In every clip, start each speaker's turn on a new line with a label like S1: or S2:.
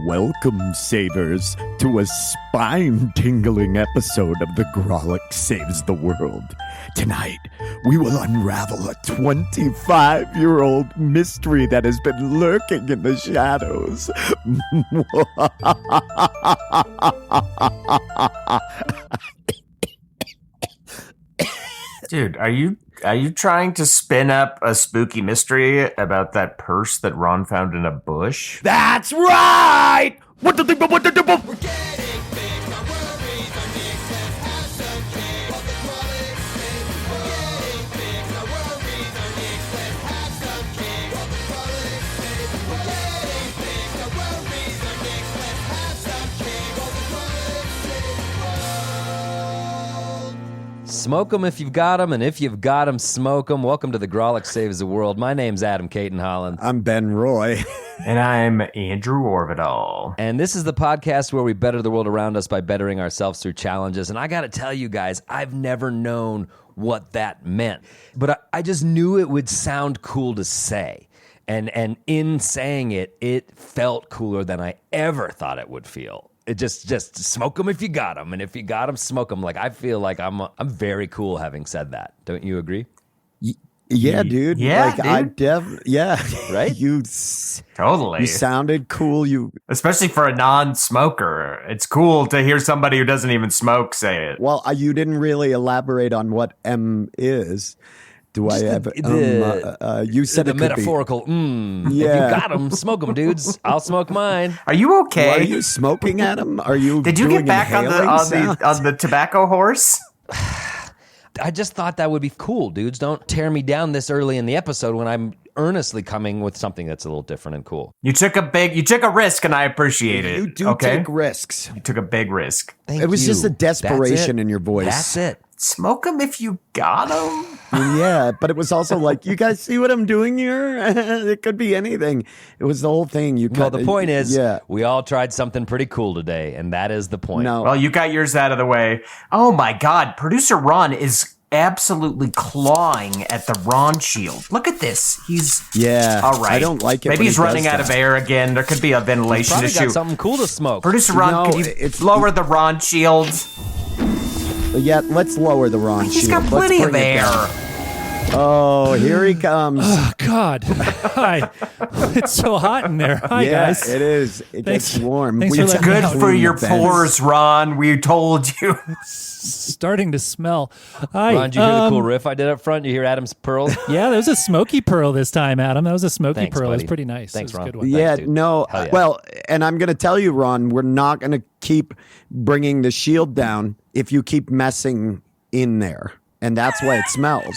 S1: Welcome, savers, to a spine-tingling episode of The Grolic Saves the World. Tonight, we will unravel a 25-year-old mystery that has been lurking in the shadows.
S2: Dude, are you trying to spin up a spooky mystery about that purse that Ron found in a bush?
S1: That's right! What the
S3: Smoke 'em if you've got 'em, and if you've got 'em, smoke 'em. Welcome to the Grolic Saves the World. My name's Adam Caton Holland.
S1: I'm Ben Roy.
S2: And I'm Andrew Orvidal.
S3: And this is the podcast where we better the world around us by bettering ourselves through challenges. And I got to tell you guys, I've never known what that meant. But I just knew it would sound cool to say. And in saying it, it felt cooler than I ever thought it would feel. It just smoke them if you got them, and if you got them, smoke them. Like I feel like I'm very cool having said that. Don't you agree?
S1: Yeah, dude.
S2: Yeah,
S1: dude.
S3: Right?
S2: Totally.
S1: You sounded cool.
S2: Especially for a non-smoker. It's cool to hear somebody who doesn't even smoke say it.
S1: Well, you didn't really elaborate on what M is. Do I have you said
S3: the
S1: it could
S3: metaphorical?
S1: Be.
S3: Yeah. If you got them, smoke them, dudes. I'll smoke mine.
S2: Are you okay?
S1: Well, are you smoking at him? Are you?
S2: Did you
S1: doing
S2: get back on the tobacco horse?
S3: I just thought that would be cool, dudes. Don't tear me down this early in the episode when I'm earnestly coming with something that's a little different and cool.
S2: You took a risk, and I appreciate it.
S1: You do take risks.
S2: You took a big risk.
S3: Thank
S1: It was
S3: you.
S1: just a desperation in your voice.
S3: That's it.
S2: Smoke them if you got them.
S1: Yeah, but it was also like, you guys see what I'm doing here? It could be anything. It was the whole thing.
S3: Well, the point is, we all tried something pretty cool today, and that is the point.
S1: No.
S2: Well, you got yours out of the way. Oh my God, producer Ron is absolutely clawing at the Ron shield. Look at this. He's all right.
S1: I don't like it.
S2: Maybe he's running out of air again. There could be a ventilation
S3: Probably
S2: issue.
S3: got something cool to smoke.
S2: Producer Ron, can you lower the Ron shield?
S1: Yeah, let's lower the Ron shield.
S2: He's got plenty of air.
S1: Oh, here he comes.
S4: Oh, God. Hi. It's so hot in there. Hi, guys.
S1: It is. It gets warm.
S4: Thanks for
S2: It's
S4: letting me
S2: good
S4: out.
S2: for your pores, Ron. We told you.
S4: Starting to smell. Hi.
S3: Ron, did you hear the cool riff I did up front? You hear Adam's pearls?
S4: Yeah, there was a smoky pearl this time, Adam. That was a smoky
S3: Thanks,
S4: pearl. It was
S3: buddy.
S4: pretty nice.
S3: Thanks,
S4: it was
S3: Ron.
S4: a good one.
S1: Yeah,
S3: Thanks, dude.
S1: no.
S3: Hell yeah.
S1: Well, and I'm going to tell you, Ron, we're not going to keep bringing the shield down if you keep messing in there. And that's why it smells.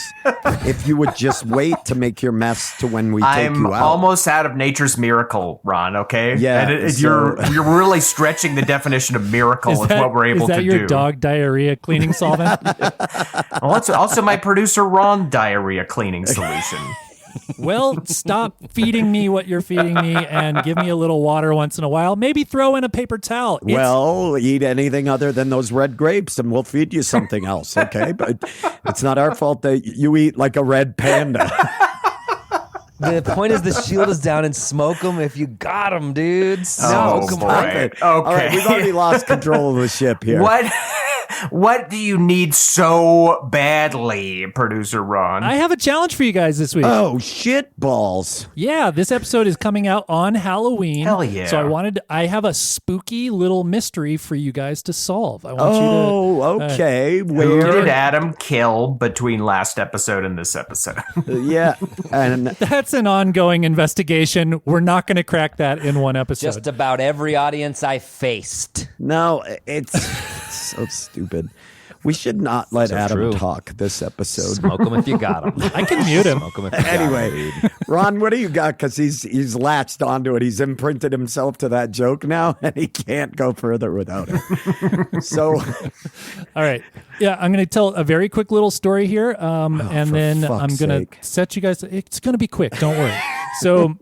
S1: If you would just wait to make your mess to when we take you out.
S2: I'm almost out of nature's miracle, Ron, okay?
S1: Yeah,
S2: And
S1: so-
S2: you're really stretching the definition of miracle with what we're able to do.
S4: Is that your dog diarrhea cleaning solvent?
S2: Well, it's also my producer Ron diarrhea cleaning solution.
S4: Well, stop feeding me what you're feeding me and give me a little water once in a while. Maybe throw in a paper towel.
S1: Well, eat anything other than those red grapes and we'll feed you something else, okay? But it's not our fault that you eat like a red panda.
S3: The point is the shield is down and smoke them if you got them, dudes.
S2: Oh,
S3: Smoke 'em.
S2: boy.
S1: Okay.
S2: Okay.
S1: All right, we've already lost control of the ship here.
S2: What do you need so badly, producer Ron?
S4: I have a challenge for you guys this week.
S1: Oh, shit balls.
S4: Yeah, this episode is coming out on Halloween.
S2: Hell yeah.
S4: So I have a spooky little mystery for you guys to solve. I want
S1: Okay.
S2: Who
S1: Where?
S2: did Adam kill between last episode and this episode?
S1: Yeah. And
S4: That's an ongoing investigation. We're not going to crack that in one episode.
S3: Just about every audience I faced.
S1: no, it's so stupid. We should not let
S3: So
S1: Adam
S3: true.
S1: talk this episode.
S3: Smoke them if you got them.
S4: I can mute him.
S3: Smoke 'em if you got 'em,
S1: Anyway,
S3: dude.
S1: Ron, what do you got? Because he's latched onto it. He's imprinted himself to that joke now, and he can't go further without it. So,
S4: All right. Yeah, I'm going to tell a very quick little story here. And
S1: for
S4: then
S1: fuck's
S4: I'm going to
S1: sake.
S4: set you guys. It's going to be quick. Don't worry. So,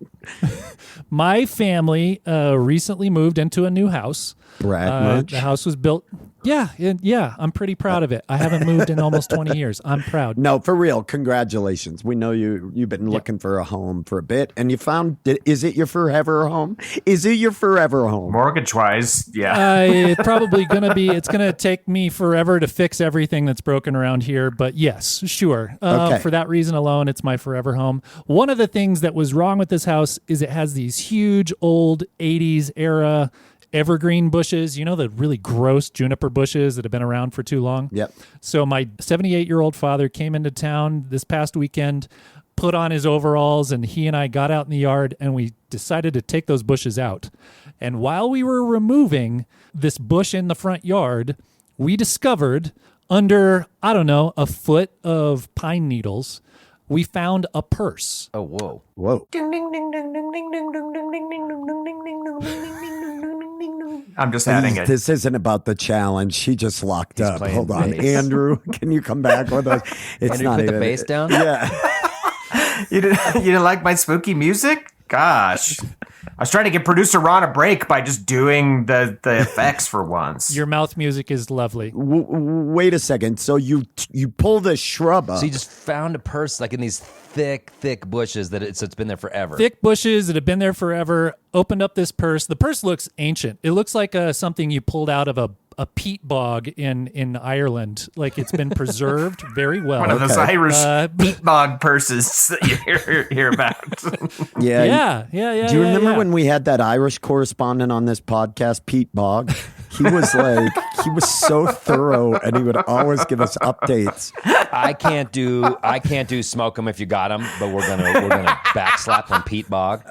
S4: my family recently moved into a new house.
S1: Brad much?
S4: The house was built. Yeah, yeah, I'm pretty proud of it. I haven't moved in almost 20 years. I'm proud.
S1: No, for real. Congratulations. We know you've been looking for a home for a bit, and you found. Is it your forever home? Is it your forever home?
S2: Mortgage-wise, yeah.
S4: It's probably going to be, it's going to take me forever to fix everything that's broken around here. But yes, sure.
S1: Okay.
S4: For that reason alone, it's my forever home. One of the things that was wrong with this house is it has these huge old 80s era evergreen bushes, the really gross juniper bushes that have been around for too long.
S1: Yep.
S4: So my 78-year-old father came into town this past weekend, put on his overalls, and he and I got out in the yard and we decided to take those bushes out. And while we were removing this bush in the front yard, we discovered under, I don't know, a foot of pine needles, we found a purse.
S3: Oh, whoa.
S1: Whoa.
S2: I'm just adding it.
S1: This isn't about the challenge. He just locked up.
S3: playing
S1: Hold on.
S3: bass.
S1: Andrew, can you come back with us? It's
S3: Andrew,
S1: not
S3: put the
S1: even-
S3: bass down?
S1: Yeah.
S2: You didn't like my spooky music? Gosh. I was trying to give producer Ron a break by just doing the effects for once.
S4: Your mouth music is lovely.
S1: Wait a second. So you pull the shrub up.
S3: So you just found a purse like in these thick bushes that it's been there forever.
S4: Thick bushes that have been there forever. Opened up this purse. The purse looks ancient. It looks like something you pulled out of a peat bog in Ireland. Like it's been preserved very well.
S2: One of those Irish peat bog purses that you hear about.
S1: Yeah.
S4: Yeah.
S1: Do you remember when we had that Irish correspondent on this podcast, Pete Bogg? He was so thorough, and he would always give us updates.
S3: I can't do smoke 'em if you got 'em, but we're gonna backslap on Pete Bogg.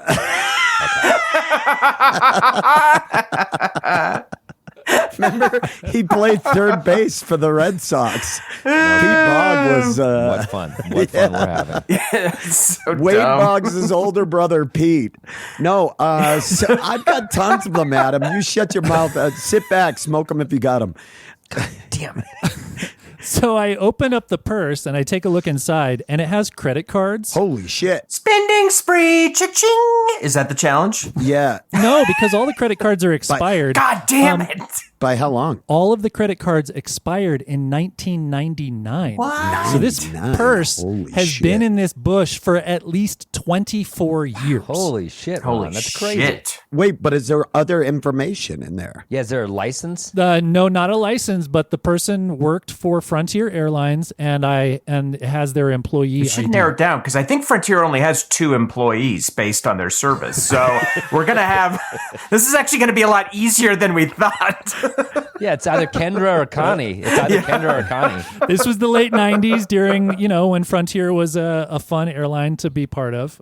S1: Remember, he played third base for the Red Sox. Pete Bogg was
S3: What fun we're having.
S2: It's so
S1: Wade
S2: dumb.
S1: Boggs' older brother, Pete. No, so I've got tons of them, Adam. You shut your mouth. Sit back, smoke them if you got them.
S3: Damn it.
S4: So I open up the purse and I take a look inside, and it has credit cards.
S1: Holy shit.
S2: Spending spree, cha-ching. Is that the challenge?
S1: Yeah.
S4: No, because all the credit cards are expired.
S2: God damn it.
S1: By how long?
S4: All of the credit cards expired in 1999.
S2: What?
S4: So this
S1: 99.
S4: purse
S1: Holy
S4: has
S1: shit.
S4: been in this bush for at least 24 years.
S3: Holy shit,
S2: Holy
S3: Ron, that's crazy.
S2: shit.
S1: Wait, but is there other information in there?
S3: Yeah, is there a license?
S4: No, not a license, but the person worked for Frontier Airlines and has their employee
S2: You should
S4: ID.
S2: narrow it down because I think Frontier only has 2 employees based on their service. So we're going to have this is actually going to be a lot easier than we thought.
S3: Yeah, it's either Kendra or Connie.
S4: This was the late 90s during, when Frontier was a fun airline to be part of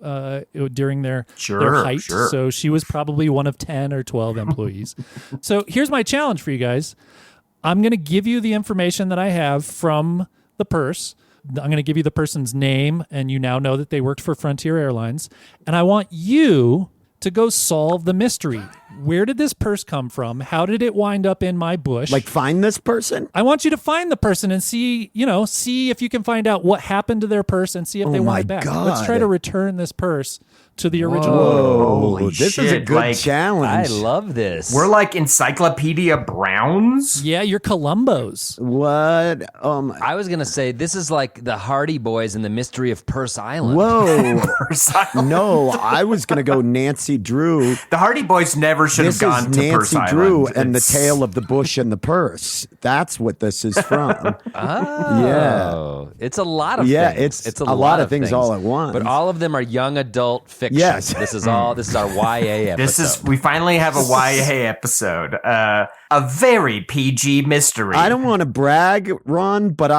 S4: during their height.
S2: Sure.
S4: So she was probably one of 10 or 12 employees. So here's my challenge for you guys. I'm going to give you the information that I have from the purse. I'm going to give you the person's name, and you now know that they worked for Frontier Airlines. And I want you to go solve the mystery. Where did this purse come from? How did it wind up in my bush?
S1: Like, find this person?
S4: I want you to find the person and see if you can find out what happened to their purse and see if they
S1: Oh
S4: want
S1: my
S4: it back.
S1: God.
S4: Let's try to return this purse to the original.
S2: Holy
S1: this is a
S2: shit,
S1: good
S2: like,
S3: I
S1: challenge.
S3: love this.
S2: We're like Encyclopedia Browns.
S4: Yeah, you're Columbos.
S1: What?
S3: I was gonna say this is like the Hardy Boys and the Mystery of Purse Island.
S1: Whoa.
S2: The
S1: No, I was going to go Nancy Drew.
S2: Hardy Boys never should have
S1: This
S2: gone
S1: is
S2: to Purse
S1: Nancy Drew
S2: Island.
S1: and the
S2: It's-
S1: tale of the bush and the purse. That's what this is from.
S3: Oh,
S1: Yeah.
S3: it's a lot of
S1: Yeah,
S3: things.
S1: it's a lot of things all at once.
S3: But all of them are young adult fiction.
S1: Yes.
S3: This is our YA episode.
S2: we finally have a YA episode. A very PG mystery.
S1: I don't want to brag, Ron, but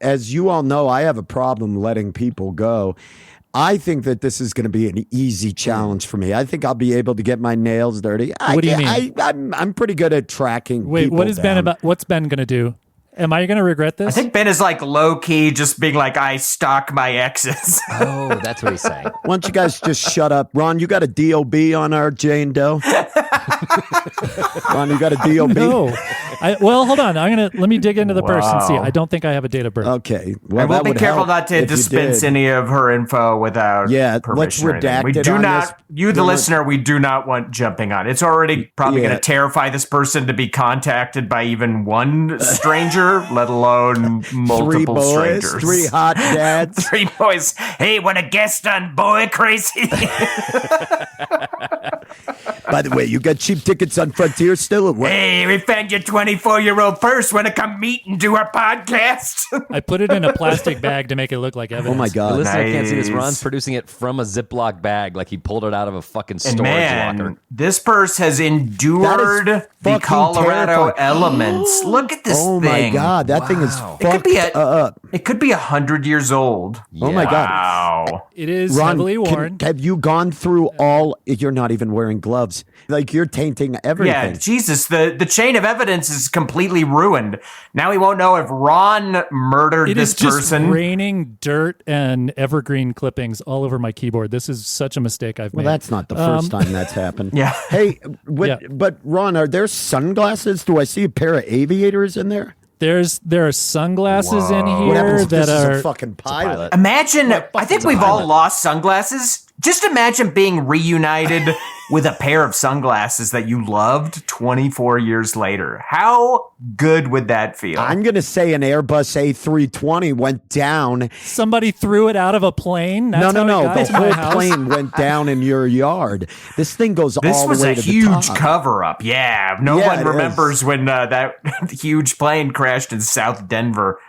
S1: as you all know, I have a problem letting people go. I think that this is going to be an easy challenge for me. I think I'll be able to get my nails dirty.
S4: What do you mean?
S1: I'm pretty good at tracking.
S4: Wait,
S1: people
S4: what is Ben
S1: down.
S4: about? What's Ben going to do? Am I going to regret this?
S2: I think Ben is like low key, just being like, I stalk my exes.
S3: Oh, that's what he's saying.
S1: Why don't you guys just shut up? Ron, you got a DOB on our Jane Doe? Ron, you got a DOB?
S4: No. Well, hold on. Let me dig into the person. See,
S2: Wow.
S4: I don't think I have a date of birth.
S1: Okay. Well,
S2: And we'll
S1: that
S2: be
S1: would
S2: careful
S1: help
S2: not to
S1: if you
S2: dispense
S1: did.
S2: any of her info without
S1: Yeah, let's
S2: permission. or anything.
S1: redact
S2: We
S1: it
S2: do
S1: on
S2: not,
S1: this.
S2: you, the
S1: We're not-
S2: listener, we do not want jumping on. It's already probably
S1: Yeah.
S2: going to terrify this person to be contacted by even one stranger, let alone multiple
S1: Three boys,
S2: strangers.
S1: 3 hot dads.
S2: 3 boys. Hey, want a guest on Boy Crazy?
S1: By the way, you got cheap tickets on Frontier still or what?
S2: Hey, we found your 24-year-old purse. Want to come meet and do our podcast?
S4: I put it in a plastic bag to make it look like evidence.
S1: Oh my
S3: The
S1: God.
S3: listener can't see this.
S2: Nice.
S3: Ron's producing it from a Ziploc bag, like he pulled it out of a fucking
S2: And
S3: storage
S2: man,
S3: locker.
S2: this purse has endured
S1: That is
S2: the
S1: fucking
S2: Colorado
S1: terrifying.
S2: elements. Look at this
S1: Oh my
S2: thing.
S1: God, that thing is
S3: Wow.
S2: It could
S1: fucked
S2: be
S1: up.
S2: It could be 100 years old.
S1: Oh my God.
S2: Wow.
S4: It is
S1: Ron,
S4: heavily worn.
S1: have you gone through all? You're not even wearing gloves. Like you're tainting everything.
S2: Yeah, Jesus, the chain of evidence is completely ruined. Now we won't know if Ron murdered
S4: It
S2: this
S4: is just
S2: person.
S4: raining dirt and evergreen clippings all over my keyboard. This is such a mistake I've
S1: Well,
S4: made.
S1: that's not the first time that's happened.
S2: Yeah.
S1: Hey,
S4: Yeah.
S1: but Ron, are there sunglasses? Do I see a pair of aviators in there?
S4: There are sunglasses in here
S1: What happens if
S4: that
S1: this is
S4: are
S1: a fucking pilot?
S2: Imagine, I think
S1: a
S2: we've all
S1: pilot.
S2: lost sunglasses. Just imagine being reunited with a pair of sunglasses that you loved 24 years later. How good would that feel?
S1: I'm going to say an Airbus A320 went down.
S4: somebody threw it out of a plane. That's
S1: No.
S4: how it got
S1: The
S4: to my
S1: whole
S4: house.
S1: plane went down in your yard. This thing goes
S2: This
S1: all
S2: was
S1: the way
S2: a
S1: to
S2: huge
S1: the top.
S2: cover up. Yeah. No
S1: Yeah,
S2: one
S1: it
S2: remembers when that huge plane crashed in South Denver.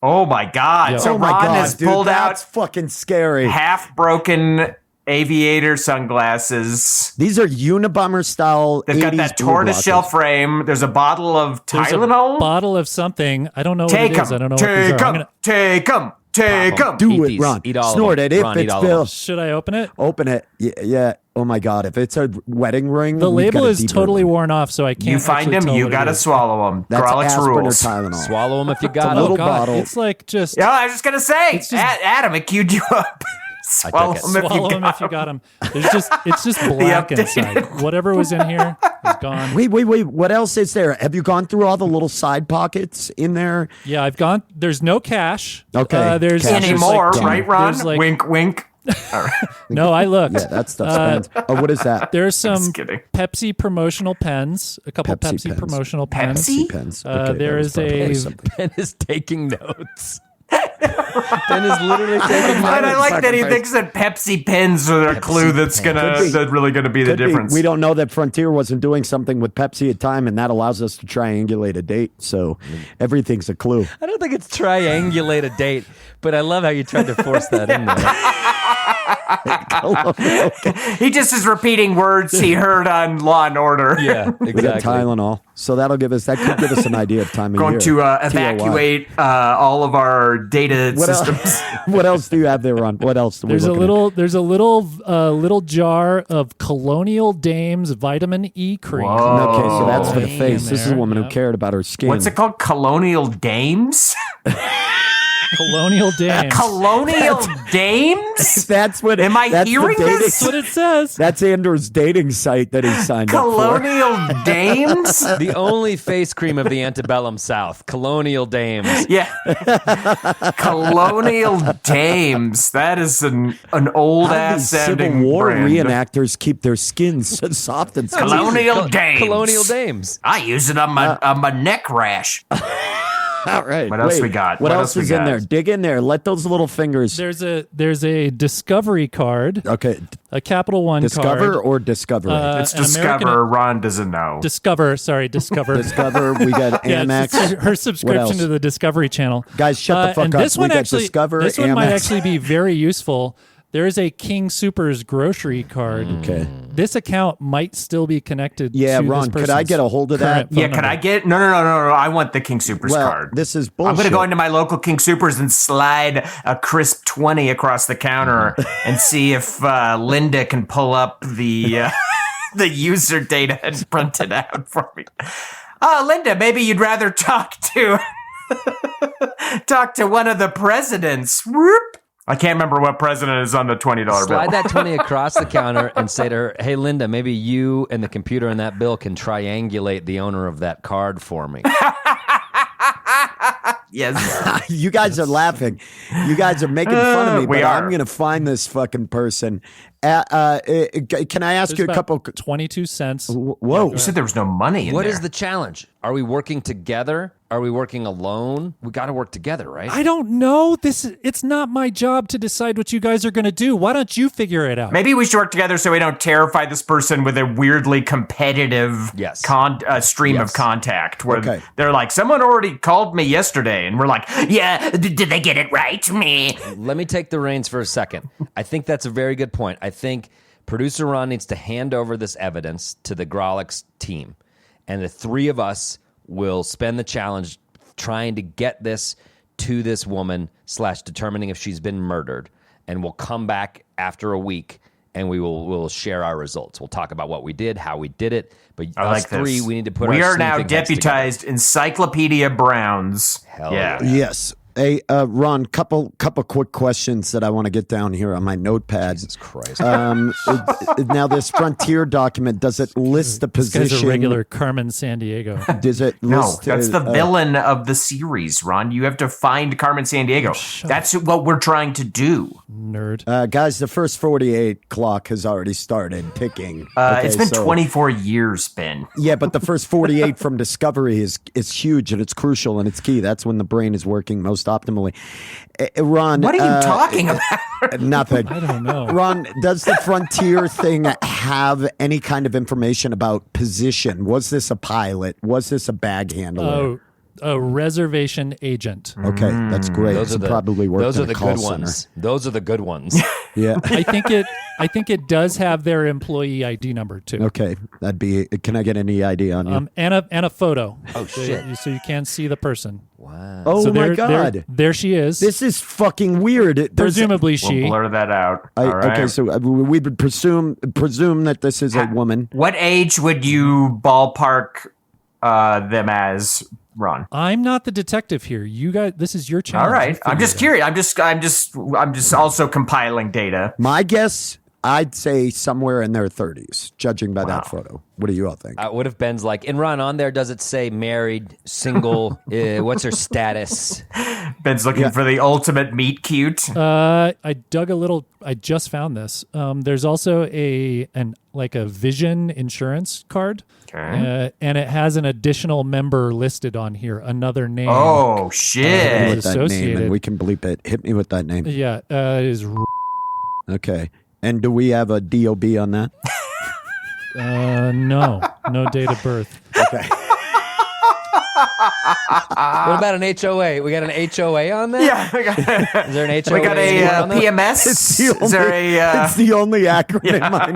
S2: Oh my God.
S4: Yeah.
S2: So
S1: Oh my
S2: Ron
S1: God,
S2: has
S1: dude,
S2: pulled
S1: that's
S2: out
S1: fucking scary.
S2: half broken aviator sunglasses.
S1: These are Unabomber style.
S2: They've got
S1: 80s
S2: that
S1: blue
S2: tortoiseshell
S1: blockers.
S2: frame. There's a bottle of
S4: There's
S2: Tylenol.
S4: a bottle of something. I don't know
S2: Take
S4: what it is. I don't know what these
S2: Take
S4: are. I'm
S2: 'em.
S4: gonna-
S2: Take 'em. Take 'em.
S1: Do
S3: Eat
S1: it,
S3: these.
S1: Ron.
S3: Eat all of
S1: Snort
S3: them.
S1: it if
S3: Ron, eat
S1: it's
S3: all of
S1: Bill.
S3: them.
S4: Should I open it?
S1: Open it. Yeah. Oh my God. If it's a wedding ring,
S4: The
S1: we've
S4: label
S1: got a
S4: is
S1: deeper
S4: totally
S1: one.
S4: worn off, so I can't.
S2: You find
S4: actually
S2: him,
S4: tell
S2: you
S4: what it
S2: gotta
S4: is.
S2: swallow him.
S1: That's
S2: Grolix
S1: aspirin or
S2: rules.
S1: Tylenol.
S3: Swallow them if you got
S1: a
S3: them.
S1: little
S4: Oh God,
S1: bottle.
S4: it's like just
S2: Yeah, I was just gonna say,
S4: It's just-
S2: Adam, it queued you up. Swallow
S3: it.
S2: him if
S4: swallow
S2: you
S4: them
S2: got
S4: if you
S2: him.
S4: got them. It's just black
S2: updated-
S4: inside. Whatever was in here is gone.
S1: Wait. What else is there? Have you gone through all the little side pockets in there?
S4: Yeah, I've gone. There's no cash.
S1: Okay,
S4: There's
S1: cash
S4: there's
S2: Anymore,
S4: like two-
S2: right, Ron?
S4: there's like-
S2: Wink, wink.
S4: No, I looked.
S1: Yeah, that stuff spends. Oh, what is that?
S4: There's some
S2: kidding.
S4: Pepsi promotional pens. A couple
S1: Pepsi
S4: Pepsi
S1: pens.
S4: promotional pens.
S2: Pepsi?
S1: Pens.
S4: There
S1: that was
S4: is
S1: probably
S4: a-
S1: something.
S3: Ben is taking notes. Ben is literally taking
S2: But I
S3: notes.
S2: like that he thinks that Pepsi pens are a clue that's
S1: Could be.
S2: that's really gonna be the
S1: Could be.
S2: difference.
S1: We don't know that Frontier wasn't doing something with Pepsi at time, and that allows us to triangulate a date. So everything's a clue.
S3: I don't think it's triangulate a date, but I love how you tried to force that in there.
S2: He just is repeating words he heard on Law and Order.
S3: Yeah,
S1: We got
S3: exactly.
S1: Tylenol, so that could give us an idea of time of
S2: Going
S1: year.
S2: to
S1: TOY.
S2: evacuate all of our data
S1: What
S2: systems.
S1: else? What else do you have there, Ron? What else? Do we
S4: There's a
S1: looking at?
S4: little jar of Colonial Dames vitamin E cream.
S2: Whoa.
S1: Okay, so that's for the
S4: Hang
S1: face.
S4: in
S1: This is a
S4: there,
S1: woman who
S4: yep.
S1: cared about her skin.
S2: What's it called? Colonial Dames?
S4: Colonial Dames.
S2: Colonial Dames?
S1: That's what.
S2: Am I
S1: that's the
S2: hearing
S1: dating-
S2: this?
S4: That's what it says.
S1: That's Andrew's dating site that he signed up for.
S2: Colonial Dames?
S3: The only face cream of the antebellum South, Colonial Dames.
S2: Yeah. Colonial Dames. That is an old
S1: How do
S2: ass
S1: these Civil
S2: sounding
S1: War
S2: brand.
S1: reenactors keep their skin so soft and smooth?
S2: Colonial Dames.
S3: Colonial Dames.
S2: I use it on my neck rash.
S1: All right.
S2: What else
S1: wait,
S2: we got?
S1: What
S2: What
S1: else
S2: else we
S1: is in
S2: got?
S1: there? Dig in there. Let those little fingers.
S4: There's a Discovery card,
S1: Okay.
S4: a Capital One
S1: Discover
S4: card.
S1: or Discover?
S2: It's
S4: an American-
S2: Discover. Ron doesn't know.
S4: Discover.
S1: Discover. We got
S4: Yeah,
S1: Amex.
S4: it's her
S1: What
S4: subscription
S1: else?
S4: to the Discovery Channel.
S1: Guys, shut the fuck
S4: and
S1: up.
S4: This one
S1: We got
S4: actually,
S1: Discover,
S4: this one might
S1: Amex.
S4: actually be very useful. There is a King Supers grocery card.
S1: Okay.
S4: This account might still be connected.
S1: Yeah,
S4: to this
S1: Ron, could I
S4: person's
S1: get a hold of that?
S4: current phone
S2: Yeah, can
S4: number.
S2: I get no? I want the King Supers
S1: Well,
S2: card.
S1: this is
S2: I'm
S1: bullshit.
S2: gonna go into my local King Supers and slide a crisp 20 across the counter and see if Linda can pull up the the user data and print it out for me. Linda, maybe you'd rather talk to one of the presidents. Whoop. I can't remember what president is on the $20 bill.
S3: Slide that 20 across the counter and say to her, hey, Linda, maybe you and the computer on that bill can triangulate the owner of that card for me.
S2: Yes.
S1: You guys are laughing. You guys are making fun of me,
S2: we
S1: but
S2: are.
S1: I'm going to find this fucking person. Can I ask
S4: There's
S1: you a
S4: about
S1: couple?
S4: 22 cents.
S1: Whoa.
S2: You said there was no money in
S3: What
S2: there.
S3: is the challenge? Are we working together? Are we working alone? We got to work together, right?
S4: I don't know. It's not my job to decide what you guys are going to do. Why don't you figure it out?
S2: Maybe we should work together so we don't terrify this person with a weirdly competitive
S3: Yes.
S2: stream of
S3: Yes.
S2: contact where
S1: Okay.
S2: they're like, someone already called me yesterday. And we're like, yeah, did they get it right? Me.
S3: Let me take the reins for a second. I think that's a very good point. I think producer Ron needs to hand over this evidence to the Grolix team. And the three of us will spend the challenge trying to get this to this woman / determining if she's been murdered. And we'll come back after a week and we'll share our results. We'll talk about what we did, how we did it. But
S2: I
S3: us
S2: like
S3: three,
S2: this.
S3: we need to put
S2: We
S3: our
S2: are now
S3: sleeping heads together.
S2: deputized Encyclopedia Browns.
S3: Hell
S2: yeah.
S3: yeah.
S1: Yes. Hey, Ron, couple quick questions that I want to get down here on my notepad.
S3: Jesus Christ.
S1: Now, this Frontier document, does it list the
S4: This guy's
S1: position?
S4: a regular Carmen Sandiego.
S1: Does it
S2: No,
S1: list?
S2: that's the villain of the series, Ron. You have to find Carmen Sandiego. That's what we're trying to do.
S4: Nerd.
S1: Guys, the first 48 clock has already started ticking. Okay,
S2: It's been
S1: so-
S2: 24 years, Ben.
S1: Yeah, but the first 48 from Discovery is huge and it's crucial and it's key. That's when the brain is working most optimally. Ron,
S2: What are you talking about?
S1: Nothing.
S4: I don't know.
S1: Ron, does the Frontier thing have any kind of information about position? Was this a pilot? Was this a bag handler?
S4: Oh, a reservation agent.
S1: Okay, that's great.
S3: Those
S1: He
S3: are the,
S1: probably worked
S3: those
S1: in
S3: are
S1: a
S3: the
S1: call
S3: good
S1: center.
S3: ones. Those are the good ones.
S1: Yeah.
S4: I think it does have their employee ID number too.
S1: Okay, that'd be. Can I get any ID on you?
S4: And a photo.
S3: Oh, shit.
S4: So you can see the person.
S3: Wow.
S1: Oh
S4: So
S1: my
S4: there,
S1: God,
S4: there she is.
S1: this is fucking weird. There's-
S4: presumably
S2: We'll
S4: she.
S2: blur that out. All right.
S1: Okay, so we would presume that this is a woman.
S2: What age would you ballpark them as, Ron?
S4: I'm not the detective here. You guys, this is your challenge.
S2: All right.
S4: You
S2: I'm
S4: figure
S2: just
S4: it
S2: curious. I'm just also compiling data.
S1: My guess, I'd say somewhere in their 30s, judging by that photo. What do you all think?
S3: What if Ben's like, and Ron, on there, does it say married, single? What's her status?
S2: Ben's looking for the ultimate meet cute.
S4: out. I dug a little. I just found this. There's also a Vision insurance card,
S2: Okay.
S4: and it has an additional member listed on here. Another name.
S2: Oh,
S1: Hit me
S2: shit.
S1: with that name, and
S4: associated.
S1: we can bleep it. Hit me with that name.
S4: Yeah, it is.
S1: Okay. And do we have a DOB on that?
S4: No date of birth.
S1: Okay.
S3: What about an HOA? We got an HOA on there?
S2: Yeah. We got,
S3: Is there an HOA?
S2: we got a
S3: on there?
S2: PMS. Is there a.
S1: It's the only acronym I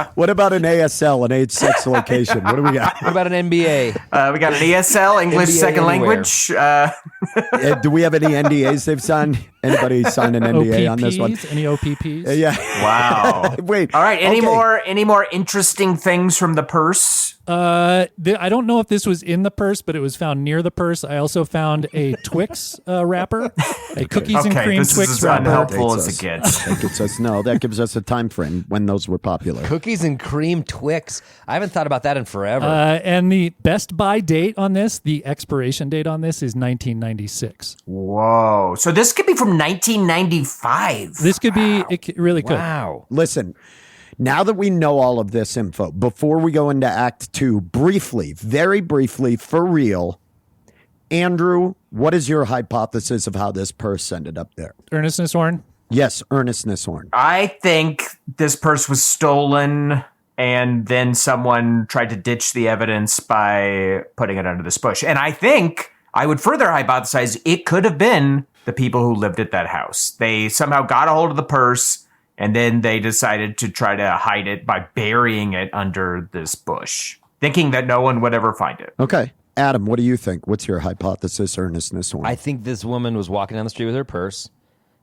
S1: know. What about an ASL, an age, sex, location? What do we got?
S3: What about an MBA?
S2: We got an ESL, English
S3: NBA
S2: Second
S3: anywhere.
S2: Language.
S1: Do we have any NDAs they've signed? Anybody signed an NDA on this one?
S4: OPPs? Any OPPs?
S1: Yeah.
S2: Wow.
S1: Wait.
S2: All right. Any
S1: okay.
S2: more interesting things from the purse?
S4: I don't know if this was in the purse, but it was found near the purse. I also found a Twix wrapper, a cookies and
S2: Okay,
S4: cream
S2: this
S4: Twix
S2: is as
S4: wrapper.
S2: unhelpful
S1: Dates
S2: as
S1: us.
S2: it gets.
S1: That gives us that gives us a time frame when those were popular.
S3: Cookies and cream Twix. I haven't thought about that in forever.
S4: And the best buy date on this, the expiration date on this is 1996.
S2: Whoa. So this could be from 1995.
S4: This could be, it really could.
S3: wow.
S1: Listen, now that we know all of this info, before we go into Act 2, briefly, very briefly, for real, Andrew, what is your hypothesis of how this purse ended up there?
S4: Earnestness Horn?
S1: Yes, Ernest Nishorn.
S2: I think this purse was stolen and then someone tried to ditch the evidence by putting it under this bush. And I think I would further hypothesize it could have been the people who lived at that house. They somehow got a hold of the purse and then they decided to try to hide it by burying it under this bush, thinking that no one would ever find it.
S1: Okay. Adam, what do you think? What's your hypothesis, Ernest Nishorn?
S3: I think this woman was walking down the street with her purse,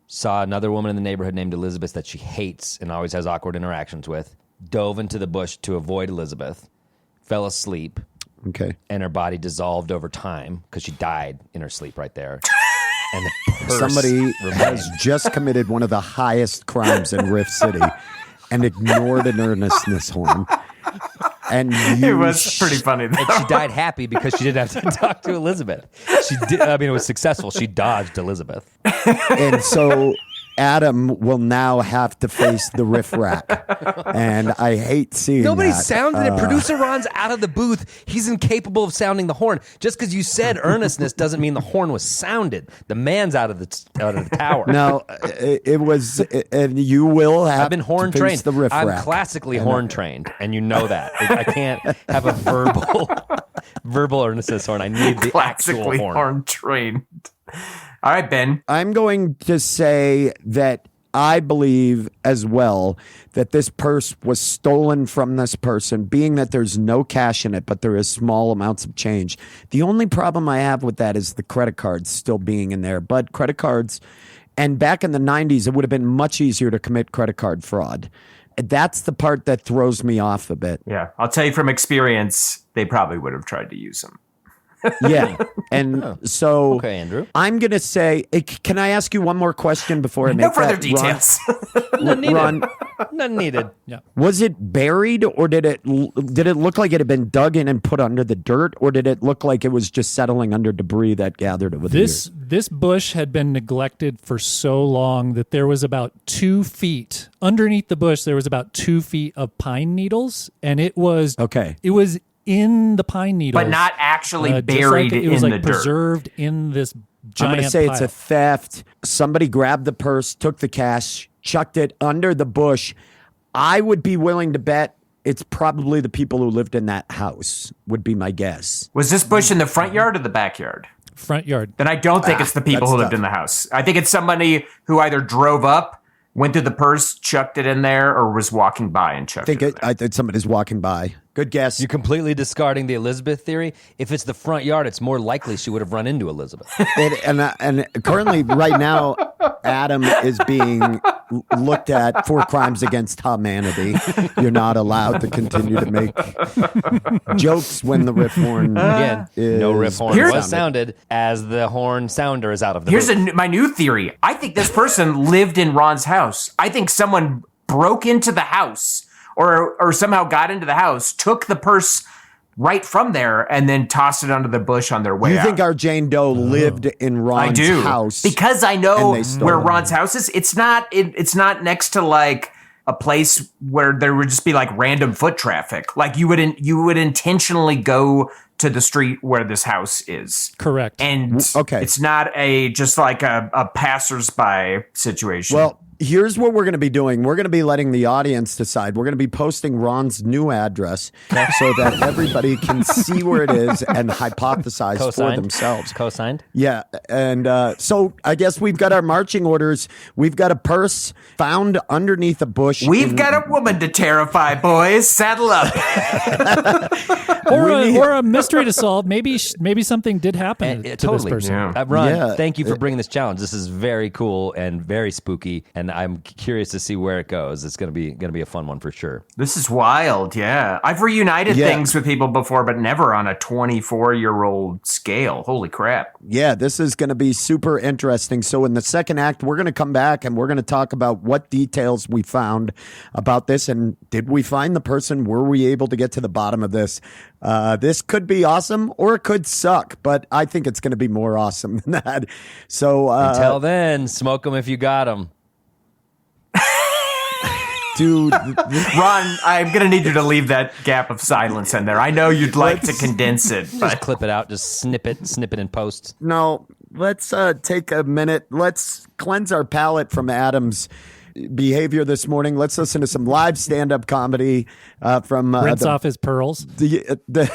S3: saw another woman in the neighborhood named Elizabeth that she hates and always has awkward interactions with, dove into the bush to avoid Elizabeth, fell asleep,
S1: Okay.
S3: and her body dissolved over time because she died in her sleep right there. And the purse
S1: Somebody
S3: remained.
S1: has just committed one of the highest crimes in Rift City and ignored an earnestness horn. And
S2: It was pretty funny, though.
S3: And she died happy because she didn't have to talk to Elizabeth. She did. I mean, it was successful. She dodged Elizabeth.
S1: And so Adam will now have to face the riffraff. And I hate seeing
S3: Nobody
S1: that.
S3: sounded it. Producer Ron's out of the booth. He's incapable of sounding the horn. Just because you said earnestness doesn't mean the horn was sounded. The man's out of the tower.
S1: No, it was, and you will have
S3: I've been horn
S1: to face
S3: trained.
S1: the riffraff.
S3: I'm classically horn trained, and you know that. I can't have a verbal earnestness horn. I need the actual
S2: Classically
S3: horn.
S2: horn trained. All right, Ben.
S1: I'm going to say that I believe as well that this purse was stolen from this person, being that there's no cash in it, but there is small amounts of change. The only problem I have with that is the credit cards still being in there. But credit cards, and back in the 90s, it would have been much easier to commit credit card fraud. That's the part that throws me off a bit.
S2: Yeah, I'll tell you from experience, they probably would have tried to use them.
S1: Yeah. And so
S3: Okay, Andrew.
S1: I'm going to say, can I ask you one more question before I make
S2: No further
S1: that?
S2: details.
S1: Ron,
S3: None needed.
S4: Yeah.
S1: was it buried, or did it look like it had been dug in and put under the dirt, or did it look like it was just settling under debris that gathered over the years?
S4: This bush had been neglected for so long that there was about 2 feet underneath the bush. There was about 2 feet of pine needles, and it was
S1: Okay.
S4: It was in the pine needles,
S2: But not actually
S4: just
S2: buried
S4: like it was
S2: in
S4: like
S2: the dirt.
S4: preserved in this
S1: I'm
S4: giant.
S1: going to say it's
S4: pile.
S1: a theft. Somebody grabbed the purse, took the cash, chucked it under the bush. I would be willing to bet it's probably the people who lived in that house, would be my guess.
S2: Was this bush in the front yard or the backyard?
S4: front yard.
S2: Then I don't think it's the people
S1: that's
S2: who lived
S1: tough.
S2: in the house. I think it's somebody who either drove up, went through the purse, chucked it in there, or was walking by and chucked it in there.
S1: I think somebody's walking by. Good guess.
S3: You're completely discarding the Elizabeth theory. If it's the front yard, it's more likely she would have run into Elizabeth.
S1: And currently, right now, Adam is being looked at for crimes against humanity. You're not allowed to continue to make jokes when the riff horn
S3: Again, no
S1: is
S3: riff horn
S2: Here's-
S3: was sounded as the horn sounder is out of the
S2: Here's
S3: booth.
S2: my new theory. I think this person lived in Ron's house. I think someone broke into the house or somehow got into the house, took the purse right from there, and then tossed it under the bush on their way
S1: You
S2: out.
S1: think our Jane Doe lived in
S2: I
S1: Ron's
S2: do
S1: house?
S2: because I know
S1: and they stole
S2: where
S1: it.
S2: Ron's house is. It's not next to like a place where there would just be like random foot traffic. Like you would intentionally go to the street where this house is.
S4: Correct.
S2: And
S1: Okay.
S2: it's not just like a passersby situation.
S1: Well, here's what we're going to be doing. We're going to be letting the audience decide. We're going to be posting Ron's new address so that everybody can see where it is and hypothesize for
S3: Co-signed?
S1: themselves.
S3: Co-signed?
S1: Yeah. And so I guess we've got our marching orders. We've got a purse found underneath a bush.
S2: We've got a woman to terrify, boys. Saddle up.
S4: or a mystery to solve. Maybe something did happen
S3: And,
S4: to
S3: totally.
S4: this person.
S2: Yeah.
S3: Ron,
S1: Yeah.
S3: thank you for bringing this challenge. This is very cool and very spooky, and I'm curious to see where it goes. It's gonna be a fun one for sure.
S2: This is wild. Yeah. I've reunited
S1: Yeah.
S2: things with people before, but never on a 24-year-old scale. Holy crap.
S1: Yeah, this is going to be super interesting. So in the second act, we're going to come back and we're going to talk about what details we found about this. And did we find the person? Were we able to get to the bottom of this? This could be awesome or it could suck, but I think it's going to be more awesome than that. So
S3: Until then, smoke them if you got them.
S1: dude,
S2: Ron, I'm going to need you to leave that gap of silence in there. I know you'd like to condense it,
S3: Just
S2: but
S3: clip it out. Just snip it in post.
S1: no, let's take a minute. Let's cleanse our palate from Adam's behavior this morning. Let's listen to some live stand-up comedy from
S4: Rinse
S1: the
S4: off his pearls.
S1: the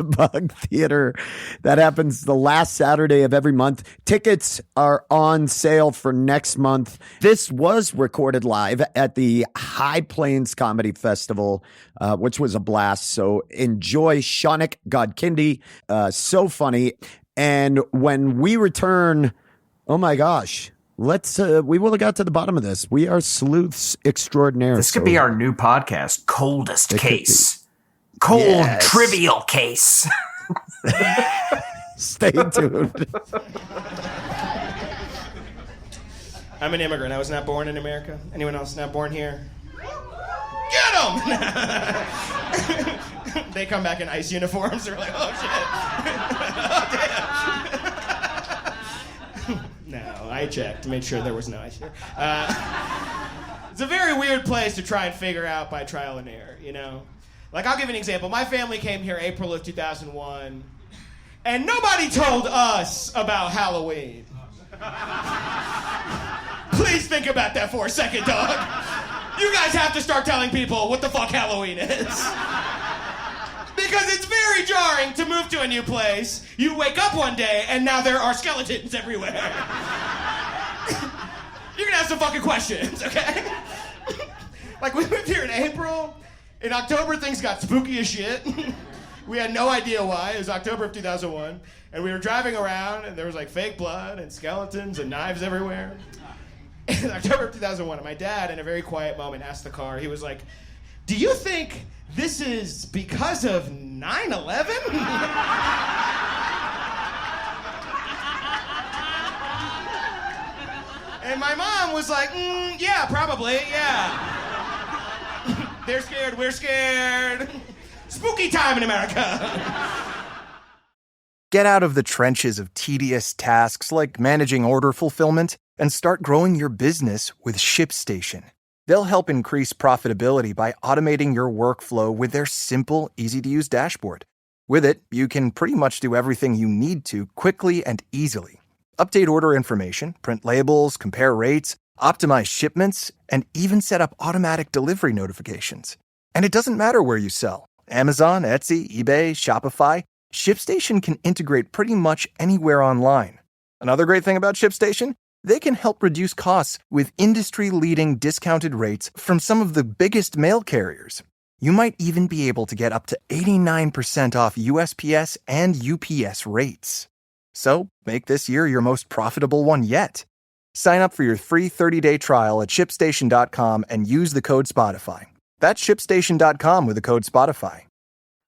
S1: Bug Theater. That happens the last Saturday of every month. Tickets are on sale for next month. This was recorded live at the High Plains Comedy Festival, which was a blast. So enjoy Shaunik Godkindi. So funny. And when we return, oh my gosh, we will have got to the bottom of this. We are sleuths extraordinaire.
S2: this could be our new podcast, Coldest Case. Cold
S1: Yes.
S2: Trivial Case.
S1: Stay tuned.
S5: I'm an immigrant. I was not born in America. Anyone else not born here? Get them! They come back in ICE uniforms. They're like, oh, shit. Oh, damn. No, I checked to make sure there was no ICE. It's a very weird place to try and figure out by trial and error, you know? Like, I'll give you an example. My family came here April of 2001, and nobody told us about Halloween. Please think about that for a second, dog. You guys have to start telling people what the fuck Halloween is. Because it's very jarring to move to a new place. You wake up one day, and now there are skeletons everywhere. You're gonna have some fucking questions, okay? Like, we moved here in April. In October, things got spooky as shit. We had no idea why. It was October of 2001. And we were driving around, and there was, like, fake blood and skeletons and knives everywhere. In October of 2001, and my dad, in a very quiet moment, asked the car, he was like, do you think this is because of 9/11? And my mom was like, yeah, probably, yeah. They're scared, we're scared. Spooky time in America.
S6: Get out of the trenches of tedious tasks like managing order fulfillment and start growing your business with ShipStation. They'll help increase profitability by automating your workflow with their simple, easy-to-use dashboard. With it, you can pretty much do everything you need to quickly and easily. Update order information, print labels, compare rates, optimize shipments, and even set up automatic delivery notifications. And it doesn't matter where you sell. Amazon, Etsy, eBay, Shopify, ShipStation can integrate pretty much anywhere online. Another great thing about ShipStation? They can help reduce costs with industry-leading discounted rates from some of the biggest mail carriers. You might even be able to get up to 89% off USPS and UPS rates. So, make this year your most profitable one yet. Sign up for your free 30-day trial at ShipStation.com and use the code Spotify. That's ShipStation.com with the code Spotify.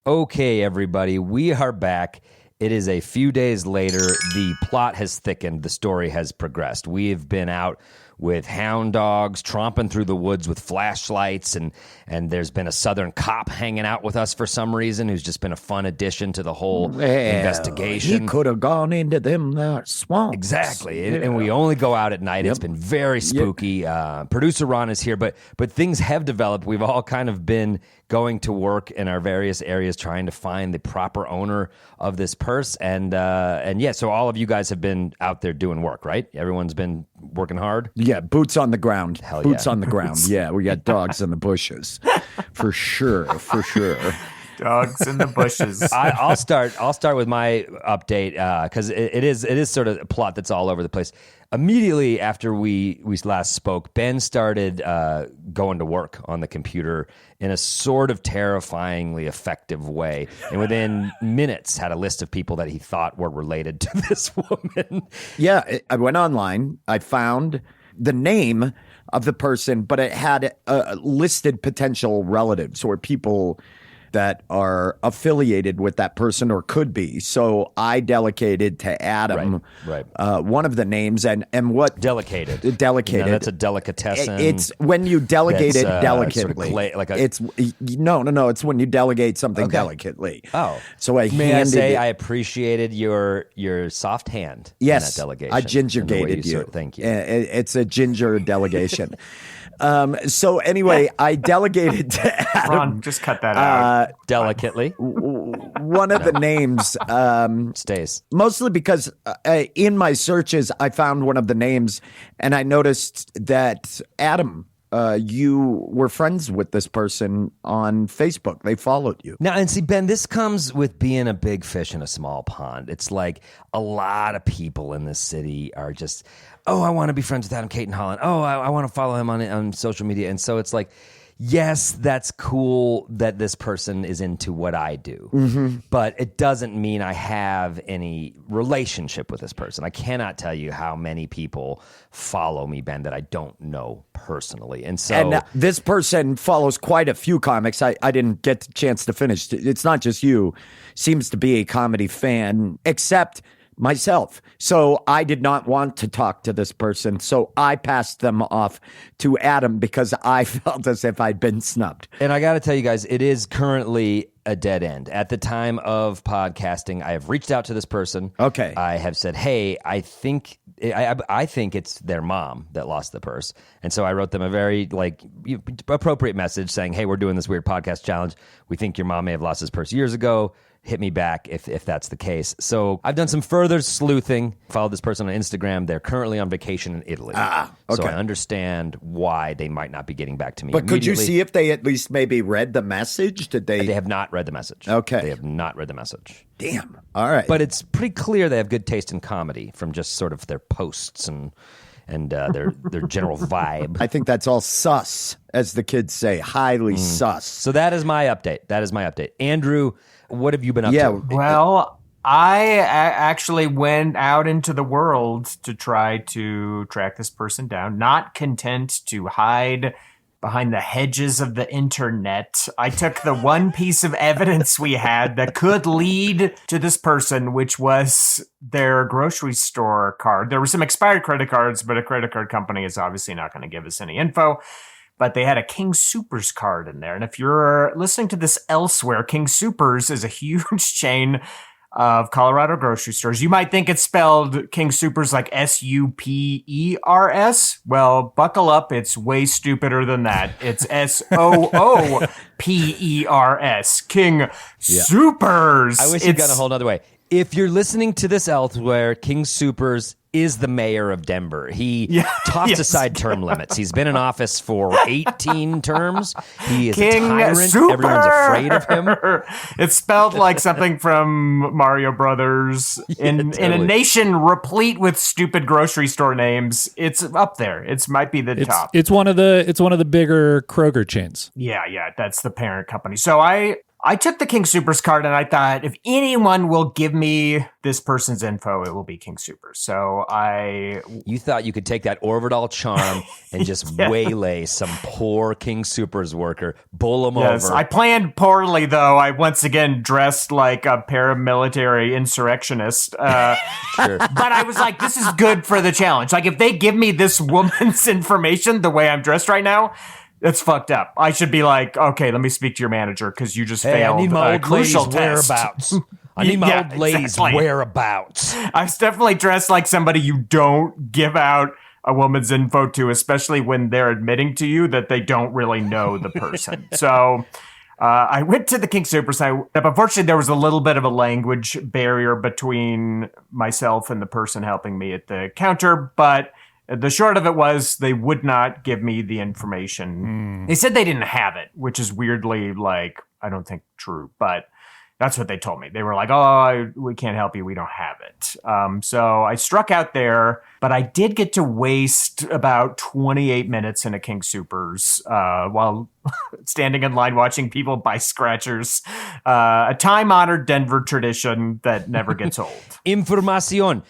S3: Okay, everybody, we are back. It is a few days later. The plot has thickened. The story has progressed. We have been out with hound dogs, tromping through the woods with flashlights, and there's been a Southern cop hanging out with us for some reason, who's just been a fun addition to the whole investigation.
S1: He could have gone into them swamps.
S3: Exactly, and we only go out at night. Yep. It's been very spooky. Producer Ron is here, but things have developed. We've all kind of been going to work in our various areas trying to find the proper owner of this purse, and yeah, so all of you guys have been out there doing work, right? Everyone's been working hard.
S1: Yeah, boots on the ground.
S3: Hell
S1: boots
S3: yeah.
S1: on the ground. Yeah, we got dogs in the bushes, for sure.
S2: Dogs in the bushes.
S3: I'll start with my update because it is sort of a plot that's all over the place. Immediately after we last spoke, Ben started going to work on the computer in a sort of terrifyingly effective way, and within minutes had a list of people that he thought were related to this woman.
S1: Yeah, I went online. I found the name of the person, but it had listed potential relatives or people that are affiliated with that person or could be. So I delegated to Adam
S3: right.
S1: One of the names and what
S3: Delegated.
S1: Delegated.
S3: No, that's a delicatessen.
S1: It's when you delegate it delicately.
S3: Sort of
S1: it's no. It's when you delegate something delicately.
S3: Oh,
S1: so I
S3: may I
S1: handed
S3: say
S1: it.
S3: I appreciated your soft hand.
S1: Yes,
S3: in that delegation.
S1: I ginger gated you.
S3: Thank you.
S1: It's a ginger delegation. So anyway, I delegated to Adam.
S2: Ron, just cut that out.
S3: Delicately.
S1: One of the names
S3: Stays.
S1: mostly because in my searches I found one of the names and I noticed that Adam, you were friends with this person on Facebook. They followed you.
S3: Now, and see, Ben, this comes with being a big fish in a small pond. It's like a lot of people in this city are just, oh, I want to be friends with Adam Caton Holland. Oh, I want to follow him on social media. And so it's like, yes, that's cool that this person is into what I do, but it doesn't mean I have any relationship with this person. I cannot tell you how many people follow me, Ben, that I don't know personally. And so,
S1: And this person follows quite a few comics. I didn't get the chance to finish. It's not just you. Seems to be a comedy fan, except myself. So I did not want to talk to this person. So I passed them off to Adam because I felt as if I'd been snubbed.
S3: And I got to tell you guys, it is currently a dead end. At the time of podcasting, I have reached out to this person.
S1: Okay.
S3: I have said, hey, I think it's their mom that lost the purse. And so I wrote them a very appropriate message saying, hey, we're doing this weird podcast challenge. We think your mom may have lost his purse years ago. Hit me back if that's the case. So I've done some further sleuthing, followed this person on Instagram. They're currently on vacation in Italy.
S1: Okay.
S3: So I understand why they might not be getting back to me
S1: But could you
S3: immediately.
S1: see if they at least maybe read the message? Did they?
S3: They have not read the message.
S1: Okay.
S3: They have not read the message.
S1: Damn. All right.
S3: But it's pretty clear they have good taste in comedy from just sort of their posts and their general vibe.
S1: I think that's all sus, as the kids say, highly sus.
S3: So that is my update. Andrew, what have you been up to?
S2: Well, I actually went out into the world to try to track this person down, not content to hide behind the hedges of the internet. I took the one piece of evidence we had that could lead to this person, which was their grocery store card. There were some expired credit cards, but a credit card company is obviously not going to give us any info. But they had a King Soopers card in there. And if you're listening to this elsewhere, King Soopers is a huge chain of Colorado grocery stores. You might think it's spelled King Soopers like S-U-P-E-R-S. Well, buckle up. It's way stupider than that. It's S-O-O-P-E-R-S. King Soopers.
S3: I wish you'd gone a whole other way. If you're listening to this elsewhere, King Soopers is the mayor of Denver. He tossed aside term limits. He's been in office for 18 terms. He is
S2: King
S3: a tyrant.
S2: Super.
S3: Everyone's afraid of him.
S2: It's spelled like something from Mario Brothers. In a nation replete with stupid grocery store names, it's up there. It might be the top.
S4: It's one of the bigger Kroger chains.
S2: Yeah, that's the parent company. So I took the King Soopers card and I thought if anyone will give me this person's info, it will be King Soopers. So
S3: You thought you could take that Orvidal charm and just waylay some poor King Soopers worker, bull him over.
S2: I planned poorly, though. I once again dressed like a paramilitary insurrectionist.
S3: Sure.
S2: But I was like, this is good for the challenge. Like, if they give me this woman's information the way I'm dressed right now, it's fucked up. I should be like, okay, let me speak to your manager because you just failed
S3: I need my old
S2: crucial
S3: lady's
S2: test.
S3: whereabouts. I need my old lady's
S2: exactly.
S3: whereabouts.
S2: I was definitely dressed like somebody you don't give out a woman's info to, especially when they're admitting to you that they don't really know the person. So I went to the King Soopers. Unfortunately, there was a little bit of a language barrier between myself and the person helping me at the counter, but the short of it was they would not give me the information. They said they didn't have it, which is weirdly, I don't think true, but that's what they told me. They were like, we can't help you. We don't have it. So I struck out there, but I did get to waste about 28 minutes in a King Soopers while standing in line watching people buy scratchers. A time-honored Denver tradition that never gets old.
S3: Información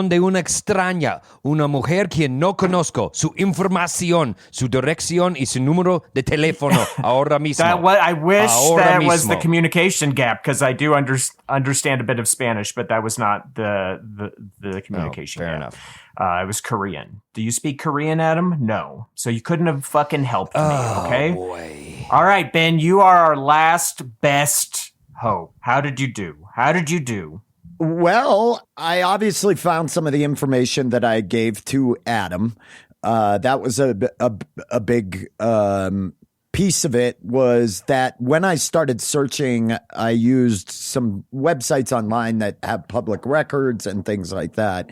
S3: de una extraña, una mujer quien no conozco, su información, su dirección y su número de teléfono ahora mismo.
S2: I wish
S3: ahora
S2: that
S3: mismo.
S2: was the communication gap because I do understand a bit of Spanish, but that was not the communication
S3: fair
S2: gap.
S3: enough.
S2: It was Korean. Do you speak Korean, Adam? No. So you couldn't have fucking helped me, okay?
S3: Boy.
S2: All right, Ben, you are our last best hope. How did you do?
S1: Well, I obviously found some of the information that I gave to Adam. That was a big piece of it was that when I started searching, I used some websites online that have public records and things like that.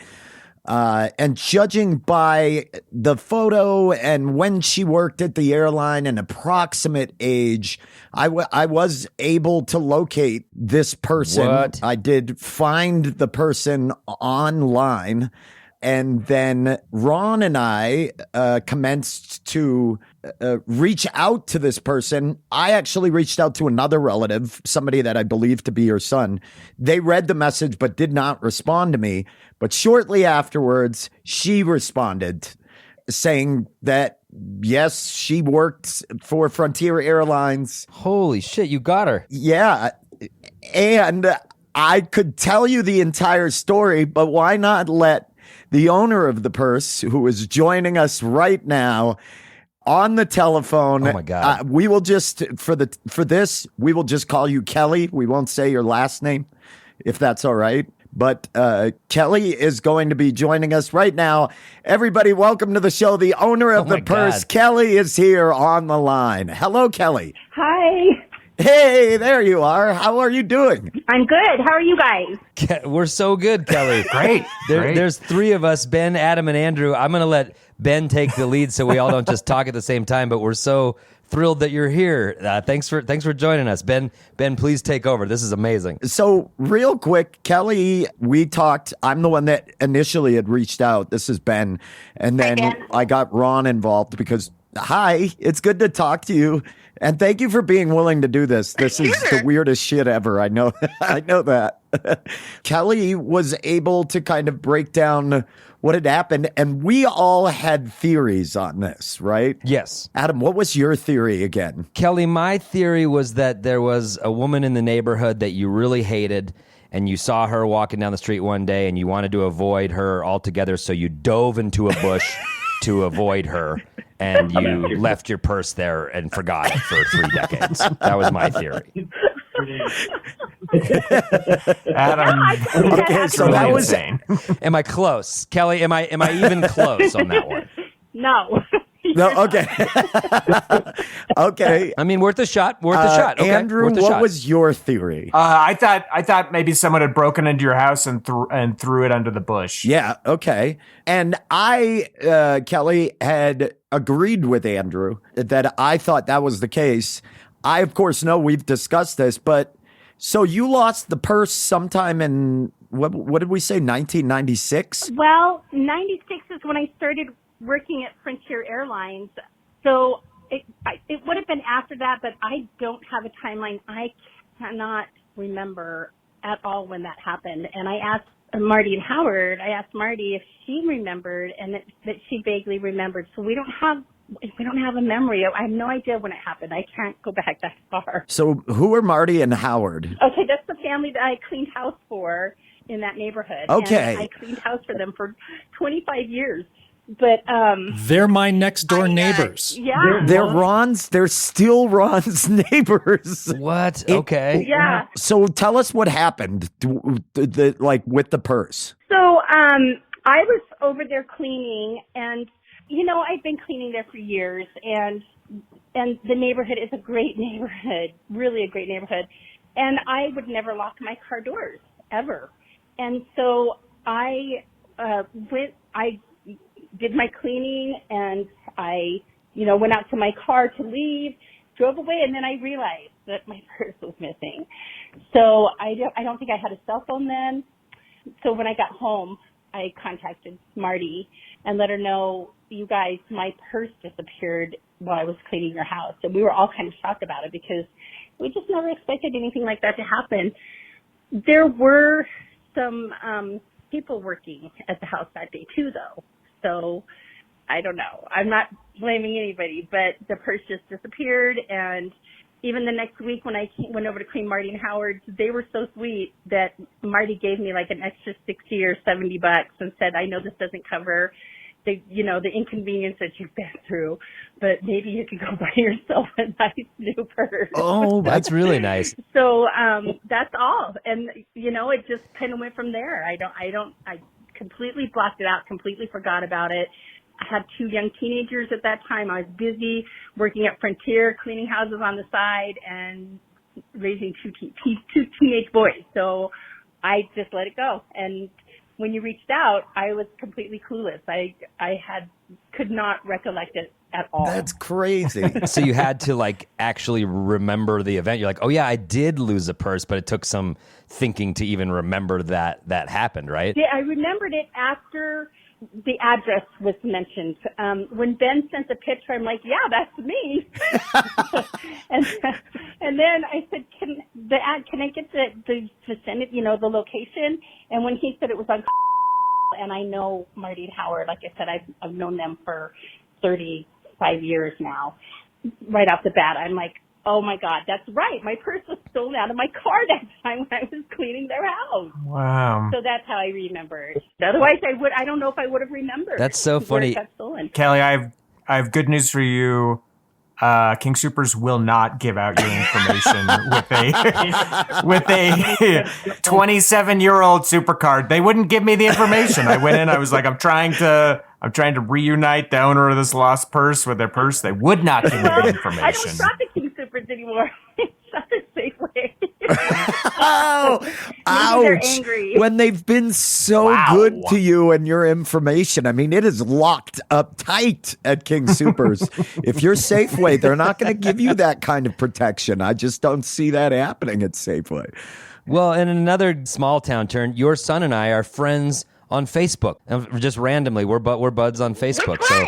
S1: And judging by the photo and when she worked at the airline and approximate age, I was able to locate this person.
S3: What?
S1: I did find the person online. And then Ron and I commenced to reach out to this person. I actually reached out to another relative, somebody that I believe to be her son. They read the message but did not respond to me. But shortly afterwards, she responded saying that, yes, she worked for Frontier Airlines.
S3: Holy shit, you got her.
S1: Yeah. And I could tell you the entire story, but why not let the owner of the purse, who is joining us right now on the telephone.
S3: Oh my God.
S1: We will just for this, we will just call you Kelly. We won't say your last name, if that's all right. But Kelly is going to be joining us right now. Everybody, welcome to the show. The owner of the purse,
S3: God.
S1: Kelly, is here on the line. Hello, Kelly.
S7: Hi.
S1: Hey, there you are. How are you doing?
S7: I'm good. How are you guys?
S3: We're so good, Kelly.
S2: Great. Great.
S3: There's three of us, Ben, Adam, and Andrew. I'm going to let Ben take the lead so we all don't just talk at the same time, but we're so thrilled that you're here. Thanks for joining us. Ben, please take over. This is amazing.
S1: So real quick, Kelly, we talked. I'm the one that initially had reached out. This is Ben. And then I got Ron involved because, hi, it's good to talk to you. And thank you for being willing to do this. This is the weirdest shit ever. I know. I know that. Kelly was able to kind of break down what had happened. And we all had theories on this, right?
S3: Yes.
S1: Adam, what was your theory again?
S3: Kelly, my theory was that there was a woman in the neighborhood that you really hated, and you saw her walking down the street one day and you wanted to avoid her altogether, so you dove into a bush to avoid her, and you left your purse there and forgot it for 3 decades. That was my theory.
S2: Adam.
S1: Okay, so that was
S2: insane.
S3: Am I close? Kelly, am I even close on that one?
S7: No.
S1: No, okay. Okay.
S3: I mean, worth a shot. Worth a shot. Okay,
S1: Andrew,
S3: worth a
S1: what
S3: shot.
S1: was your theory?
S2: I thought maybe someone had broken into your house and threw it under the bush.
S1: Yeah, okay. And I, Kelly, had agreed with Andrew that I thought that was the case. I, of course, know we've discussed this, but so you lost the purse sometime in, what did we say, 1996?
S7: Well, 96 is when I started working at Frontier Airlines. So it would have been after that, but I don't have a timeline. I cannot remember at all when that happened. And I asked Marty and Howard, if she remembered, and that she vaguely remembered. So we don't have a memory. I have no idea when it happened. I can't go back that far.
S1: So who are Marty and Howard?
S7: Okay, that's the family that I cleaned house for in that neighborhood.
S1: Okay.
S7: And I cleaned house for them for 25 years. But
S4: They're my next door neighbors.
S7: yeah.
S1: They're still Ron's neighbors.
S3: What? Okay.
S7: Yeah.
S1: So tell us what happened, with the purse.
S7: So I was over there cleaning, and I've been cleaning there for years, and the neighborhood is a great neighborhood, really a great neighborhood, and I would never lock my car doors ever, and so I did my cleaning, and I went out to my car to leave, drove away, and then I realized that my purse was missing. So I don't think I had a cell phone then. So when I got home, I contacted Marty and let her know, you guys, my purse disappeared while I was cleaning your house. And we were all kind of shocked about it because we just never expected anything like that to happen. There were some people working at the house that day too, though. So I don't know. I'm not blaming anybody, but the purse just disappeared. And even the next week when I went over to clean Marty and Howard, they were so sweet that Marty gave me like an extra $60 or $70 and said, I know this doesn't cover the inconvenience that you've been through, but maybe you could go buy yourself a nice new purse.
S3: Oh, that's really nice.
S7: So that's all. And, it just kind of went from there. I completely blocked it out, completely forgot about it. I had 2 young teenagers at that time. I was busy working at Frontier, cleaning houses on the side, and raising two teenage boys. So I just let it go. And when you reached out, I was completely clueless. I could not recollect it at all.
S1: That's crazy.
S3: So you had to actually remember the event. You're like, oh yeah, I did lose a purse, but it took some thinking to even remember that happened, right?
S7: Yeah, I remembered it after the address was mentioned. When Ben sent the picture, I'm like, yeah, that's me. and then I said, can I get the vicinity, the location? And when he said it was on, and I know Marty and Howard, like I said, I've known them for 35 years now. Right off the bat, I'm like, Oh my God, that's right. My purse was stolen out of my car that time when I was cleaning their house.
S2: Wow.
S7: So that's how I remembered. Otherwise, I don't know if I would have remembered.
S3: That's so
S7: where
S3: funny.
S7: it got stolen.
S2: Kelly, I have good news for you. King Supers will not give out your information with a 27-year-old supercard. They wouldn't give me the information. I went in. I was like, I'm trying to reunite the owner of this lost purse with their purse. They would not give me the
S7: I don't
S2: information.
S7: shop at King Supers anymore. I shop at Safeway.
S1: Oh,
S7: they're
S1: ouch.
S7: angry.
S1: When they've been so
S2: Wow.
S1: good to you and your information. I mean, it is locked up tight at King Supers. If you're Safeway, they're not going to give you that kind of protection. I just don't see that happening at Safeway.
S3: Well, in another small town turn, your son and I are friends on Facebook. Just randomly, we're buds on Facebook. So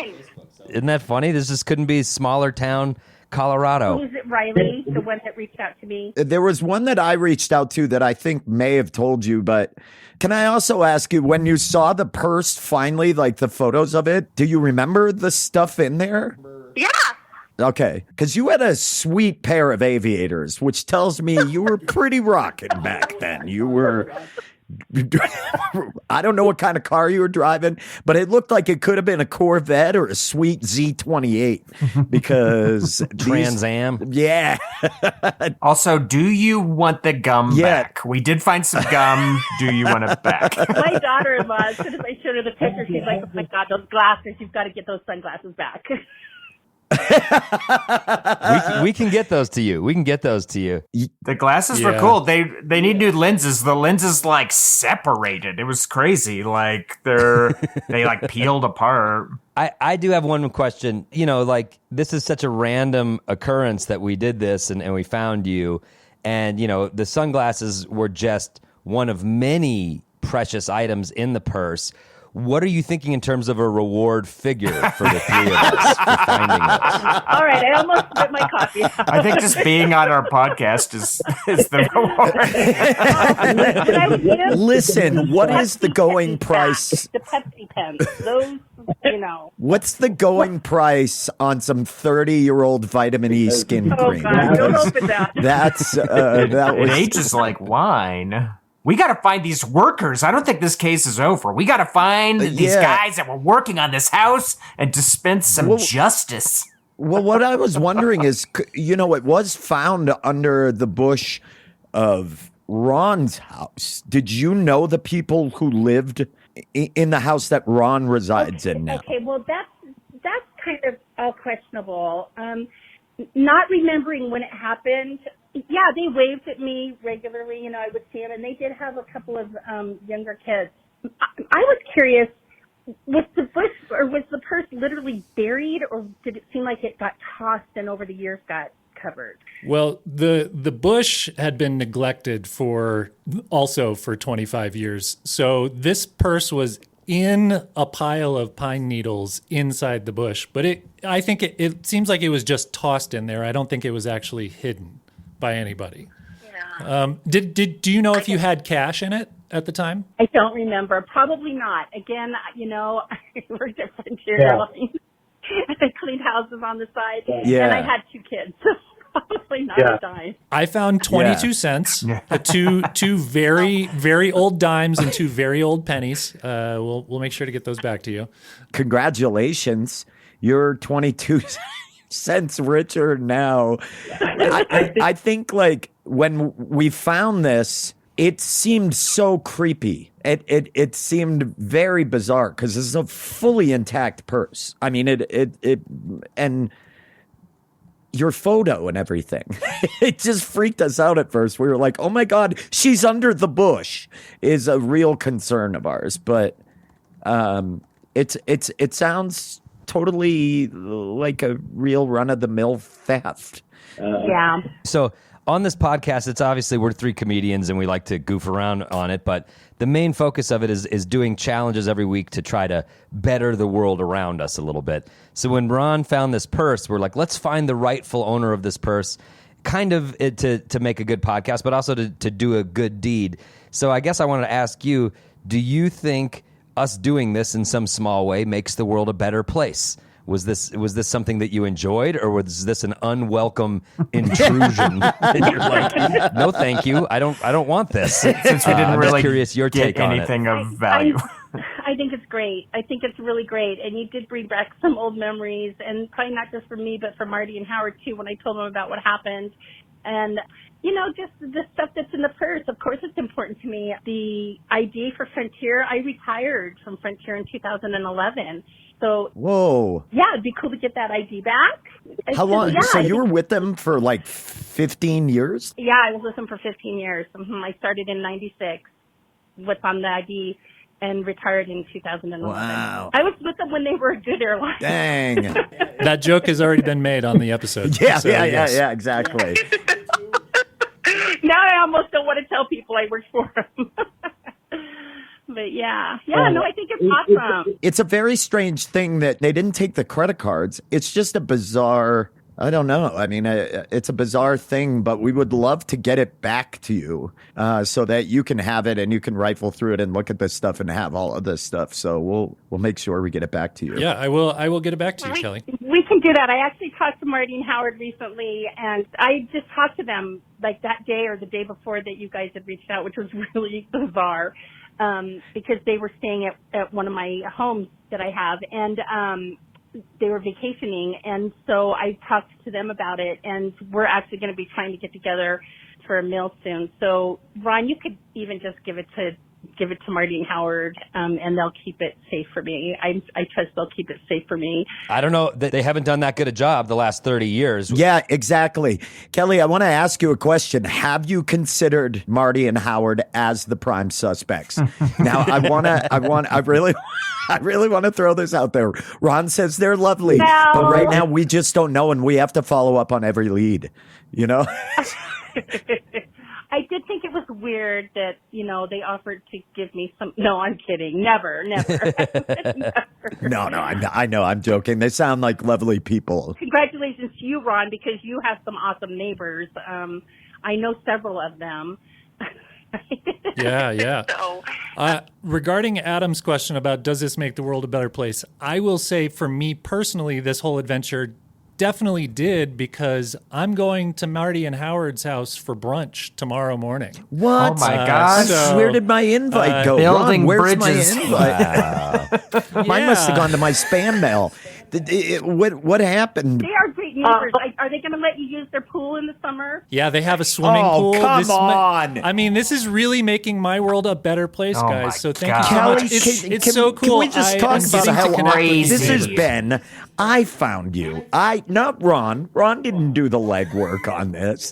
S3: isn't that funny? This just couldn't be smaller town Colorado.
S7: Who's it, Riley, the one that reached out to me?
S1: There was one that I reached out to that I think may have told you, but can I also ask you, when you saw the purse finally, like the photos of it, do you remember the stuff in there?
S7: Yeah.
S1: Okay, because you had a sweet pair of aviators, which tells me you were pretty rocking back then. You were... I don't know what kind of car you were driving, but it looked like it could have been a Corvette or a sweet Z28 because
S3: Trans Am.
S1: Yeah.
S2: Also, do you want the gum back? We did find some gum. Do you want it back?
S7: My daughter-in-law, as soon as I showed her the picture, she's like, oh my God, those glasses, you've got to get those sunglasses back.
S3: We can get those to you. We can get those to you.
S2: The glasses were cool. They need new lenses. The lenses like separated. It was crazy. Like they like peeled apart.
S3: I do have one question. You know, like this is such a random occurrence that we did this and we found you. And, you know, the sunglasses were just one of many precious items in the purse. What are you thinking in terms of a reward figure for the three of us for finding us?
S7: All right, I almost spit my coffee out.
S2: I think just being on our podcast is the reward.
S1: Listen, what is the going price?
S7: The Pepsi pens, those, you know.
S1: What's the going price on some 30-year-old vitamin E skin cream?
S7: God, don't open that.
S1: That
S2: It
S1: was
S2: ages like wine. We got to find these workers. I don't think this case is over. We got to find these guys that were working on this house and dispense some justice.
S1: Well, what I was wondering is, you know, it was found under the bush of Ron's house. Did you know the people who lived in the house that Ron resides in now?
S7: Okay, well, that's kind of questionable. Not remembering when it happened. Yeah, they waved at me regularly. You know, I would see them, and they did have a couple of younger kids. I was curious, was the bush or was the purse literally buried, or did it seem like it got tossed and over the years got covered?
S4: Well, the bush had been neglected for 25 years. So this purse was in a pile of pine needles inside the bush, but I think it seems like it was just tossed in there. I don't think it was actually hidden by anybody.
S7: Yeah.
S4: Do you know if you had cash in it at the time?
S7: I don't remember. Probably not. Again, you know, I worked at Frontier Lines. I cleaned houses on the side, and I had two kids. Probably not a dime.
S4: I found 22 cents, two very, very old dimes and two very old pennies. We'll make sure to get those back to you.
S1: Congratulations. You're 22 cents richer now. I think, like, when we found this, it seemed so creepy. It seemed very bizarre because it's a fully intact purse. I mean, it and your photo and everything. It just freaked us out at first. We were like, oh my God, she's under the bush is a real concern of ours. But it sounds totally like a real run-of-the-mill theft.
S7: Yeah.
S3: So on this podcast, it's obviously we're three comedians and we like to goof around on it, but the main focus of it is doing challenges every week to try to better the world around us a little bit. So when Ron found this purse, we're like, let's find the rightful owner of this purse, kind of to make a good podcast, but also to do a good deed. So I guess I wanted to ask you, do you think us doing this in some small way makes the world a better place? Was this something that you enjoyed, or was this an unwelcome intrusion? And you're like, no, thank you. I don't want this.
S2: Since we didn't
S3: I'm
S2: really
S3: just curious your
S2: get
S3: take on it.
S2: anything of value.
S7: I think it's great. I think it's really great. And you did bring back some old memories, and probably not just for me, but for Marty and Howard too, when I told them about what happened. And, just the stuff that's in the purse, of course it's important to me. The ID for Frontier, I retired from Frontier in 2011. So,
S1: Whoa.
S7: yeah, it'd be cool to get that ID back.
S1: How long?
S7: Yeah,
S1: So you were with them for like 15 years?
S7: Yeah, I was with them for 15 years. I started in 96, what's on the ID, and retired in 2011.
S1: Wow.
S7: I was with them when they were a good airline.
S1: Dang.
S4: That joke has already been made on the episode.
S1: Yeah,
S4: So, yes.
S1: yeah, exactly.
S7: Now I almost don't want to tell people I worked for them. But yeah, no, I think it's awesome.
S1: It's a very strange thing that they didn't take the credit cards. It's just a bizarre, I don't know. I mean, it's a bizarre thing, but we would love to get it back to you so that you can have it and you can rifle through it and look at this stuff and have all of this stuff. So we'll make sure we get it back to you.
S4: Yeah, I will get it back to you, Kelly.
S7: We can do that. I actually talked to Marty and Howard recently, and I just talked to them like that day or the day before that you guys had reached out, which was really bizarre because they were staying at one of my homes that I have, and they were vacationing, and so I talked to them about it, and we're actually going to be trying to get together for a meal soon. So, Ron, you could even just give it to Marty and Howard, and they'll keep it safe for me. I trust they'll keep it safe for me.
S3: I don't know. They haven't done that good a job the last 30 years.
S1: Yeah, exactly. Kelly, I want to ask you a question. Have you considered Marty and Howard as the prime suspects? Now, I really want to throw this out there. Ron says they're lovely,
S7: No.
S1: but right now we just don't know, and we have to follow up on every lead,
S7: I did think it was weird that, they offered to give me some. No, I'm kidding. Never. Never.
S1: No, I know. I'm joking. They sound like lovely people.
S7: Congratulations to you, Ron, because you have some awesome neighbors. I know several of them.
S4: Yeah.
S7: So,
S4: Regarding Adam's question about does this make the world a better place, I will say for me personally, this whole adventure definitely did, because I'm going to Marty and Howard's house for brunch tomorrow morning.
S1: What?
S2: Oh my gosh.
S1: Where did my invite go?
S2: Building
S1: Ron, where's
S2: bridges.
S1: my invite? Mine must have gone to my spam mail. What happened?
S7: they are great neighbors. Are they going to let you use their pool in the summer?
S4: Yeah, they have a swimming
S1: Oh,
S4: pool.
S1: come on.
S4: I mean, this is really making my world a better place,
S2: Oh my
S4: guys. So thank
S2: God.
S4: you so
S1: Kelly,
S4: much. It's so cool.
S1: Can we just
S4: I
S1: talk
S4: am
S1: about
S4: getting
S1: how
S4: to connect with
S2: crazy.
S1: this has
S4: you.
S1: been? I found you. Not Ron. Ron didn't do the legwork on this.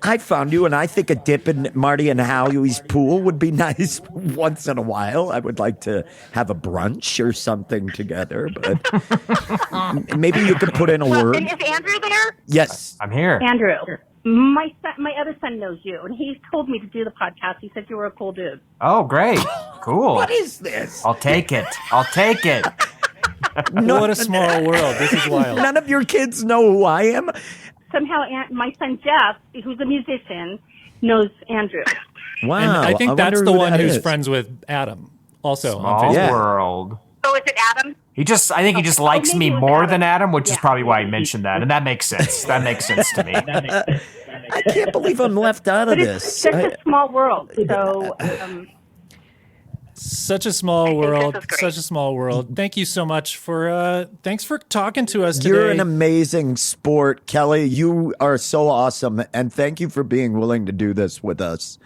S1: I found you, and I think a dip in Marty and Howie's pool would be nice once in a while. I would like to have a brunch or something together, but maybe you could put in a word.
S7: And is Andrew there?
S1: Yes.
S2: I'm here.
S7: Andrew, my other son knows you, and he told me to do the podcast. He said you were a cool dude.
S2: Oh, great. Cool.
S1: What is this?
S2: I'll take it.
S4: What a small world. This is wild.
S1: None of your kids know who I am?
S7: Somehow, my son Jeff, who's a musician, knows Andrew.
S1: Wow.
S4: And I think that's
S1: wonder
S4: the
S1: who
S4: one
S1: that
S4: who's
S1: is.
S4: friends with Adam. Also on
S2: Small
S4: Facebook.
S1: Yeah.
S2: world.
S7: So is it Adam?
S2: I think he just likes
S7: maybe
S2: me
S7: it was
S2: more
S7: Adam.
S2: than Adam, which is
S7: Yeah.
S2: probably why he mentioned that. And that makes sense. That makes sense to me.
S1: I can't believe I'm left out of
S7: But
S1: this.
S7: it's such a small world. So,
S4: Such a small world.
S7: this is great.
S4: Such a small world. Thank you so much for thanks for talking to us today.
S1: You're an amazing sport, Kelly. You are so awesome, and thank you for being willing to do this with us.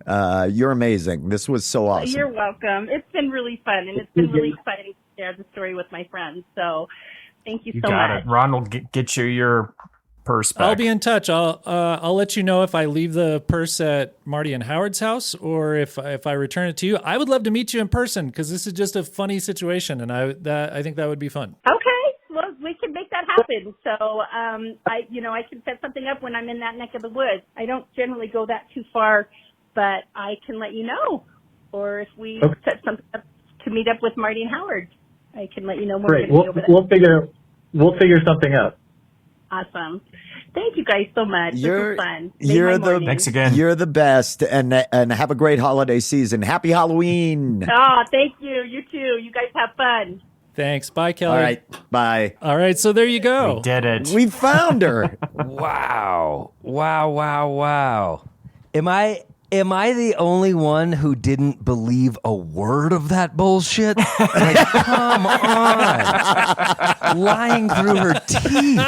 S1: You're amazing. This was so awesome.
S7: You're welcome. It's been really fun, and it's been really exciting to share the story with my friends. So, thank you
S2: You
S7: so
S2: got
S7: much.
S2: it. Ron will get you your purse back.
S4: I'll be in touch. I'll let you know if I leave the purse at Marty and Howard's house or if I return it to you. I would love to meet you in person because this is just a funny situation, and I think that would be fun.
S7: Okay, well, we can make that happen. So, I can set something up when I'm in that neck of the woods. I don't generally go that too far, but I can let you know. Or if we set something up to meet up with Marty and Howard, I can let you know when
S8: Great.
S7: we're going to be over there.
S8: We'll figure something out.
S7: Awesome. Thank you guys so much. This was fun. Made
S1: You're
S7: my
S1: the
S7: morning.
S2: Thanks again.
S1: You're the best, and have a great holiday season. Happy Halloween.
S7: Oh, thank you. You too. You guys have fun.
S4: Thanks. Bye, Kelly.
S1: All right. Bye.
S4: All right. So there you go.
S2: Did it.
S1: We found her.
S3: Wow. Am I the only one who didn't believe a word of that bullshit? Like, come on. Lying through her teeth.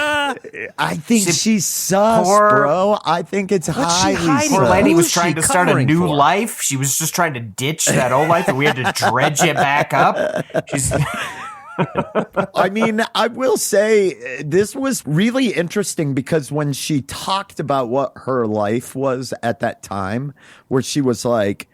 S1: I think she's sus, bro. I think it's highly
S3: hiding?
S2: Poor
S1: sus.
S2: lady
S3: Who
S2: was
S3: is
S2: trying
S3: she
S2: to start a
S3: covering
S2: new
S3: for?
S2: life. She was just trying to ditch that old life, and we had to dredge it back up. She's
S1: I mean, I will say this was really interesting because when she talked about what her life was at that time, where she was like,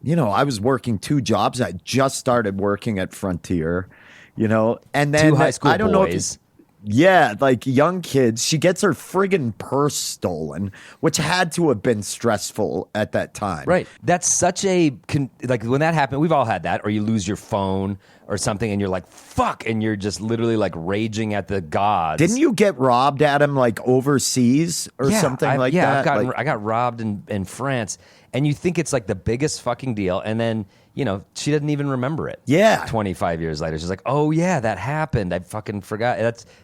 S1: you know, I was working 2 jobs. I just started working at Frontier, you know, and then
S3: 2 high school
S1: I don't know if
S3: boys.
S1: yeah, like young kids. She gets her friggin' purse stolen, which had to have been stressful at that time.
S3: Right. That's such like when that happened, we've all had that, or you lose your phone or something and you're like, fuck, and you're just literally like raging at the gods.
S1: Didn't you get robbed, Adam, like overseas or something like that?
S3: I got robbed in France, and you think it's like the biggest fucking deal, and then, you know, she doesn't even remember it.
S1: Yeah.
S3: 25 years later, she's like, oh yeah, that happened. I fucking forgot.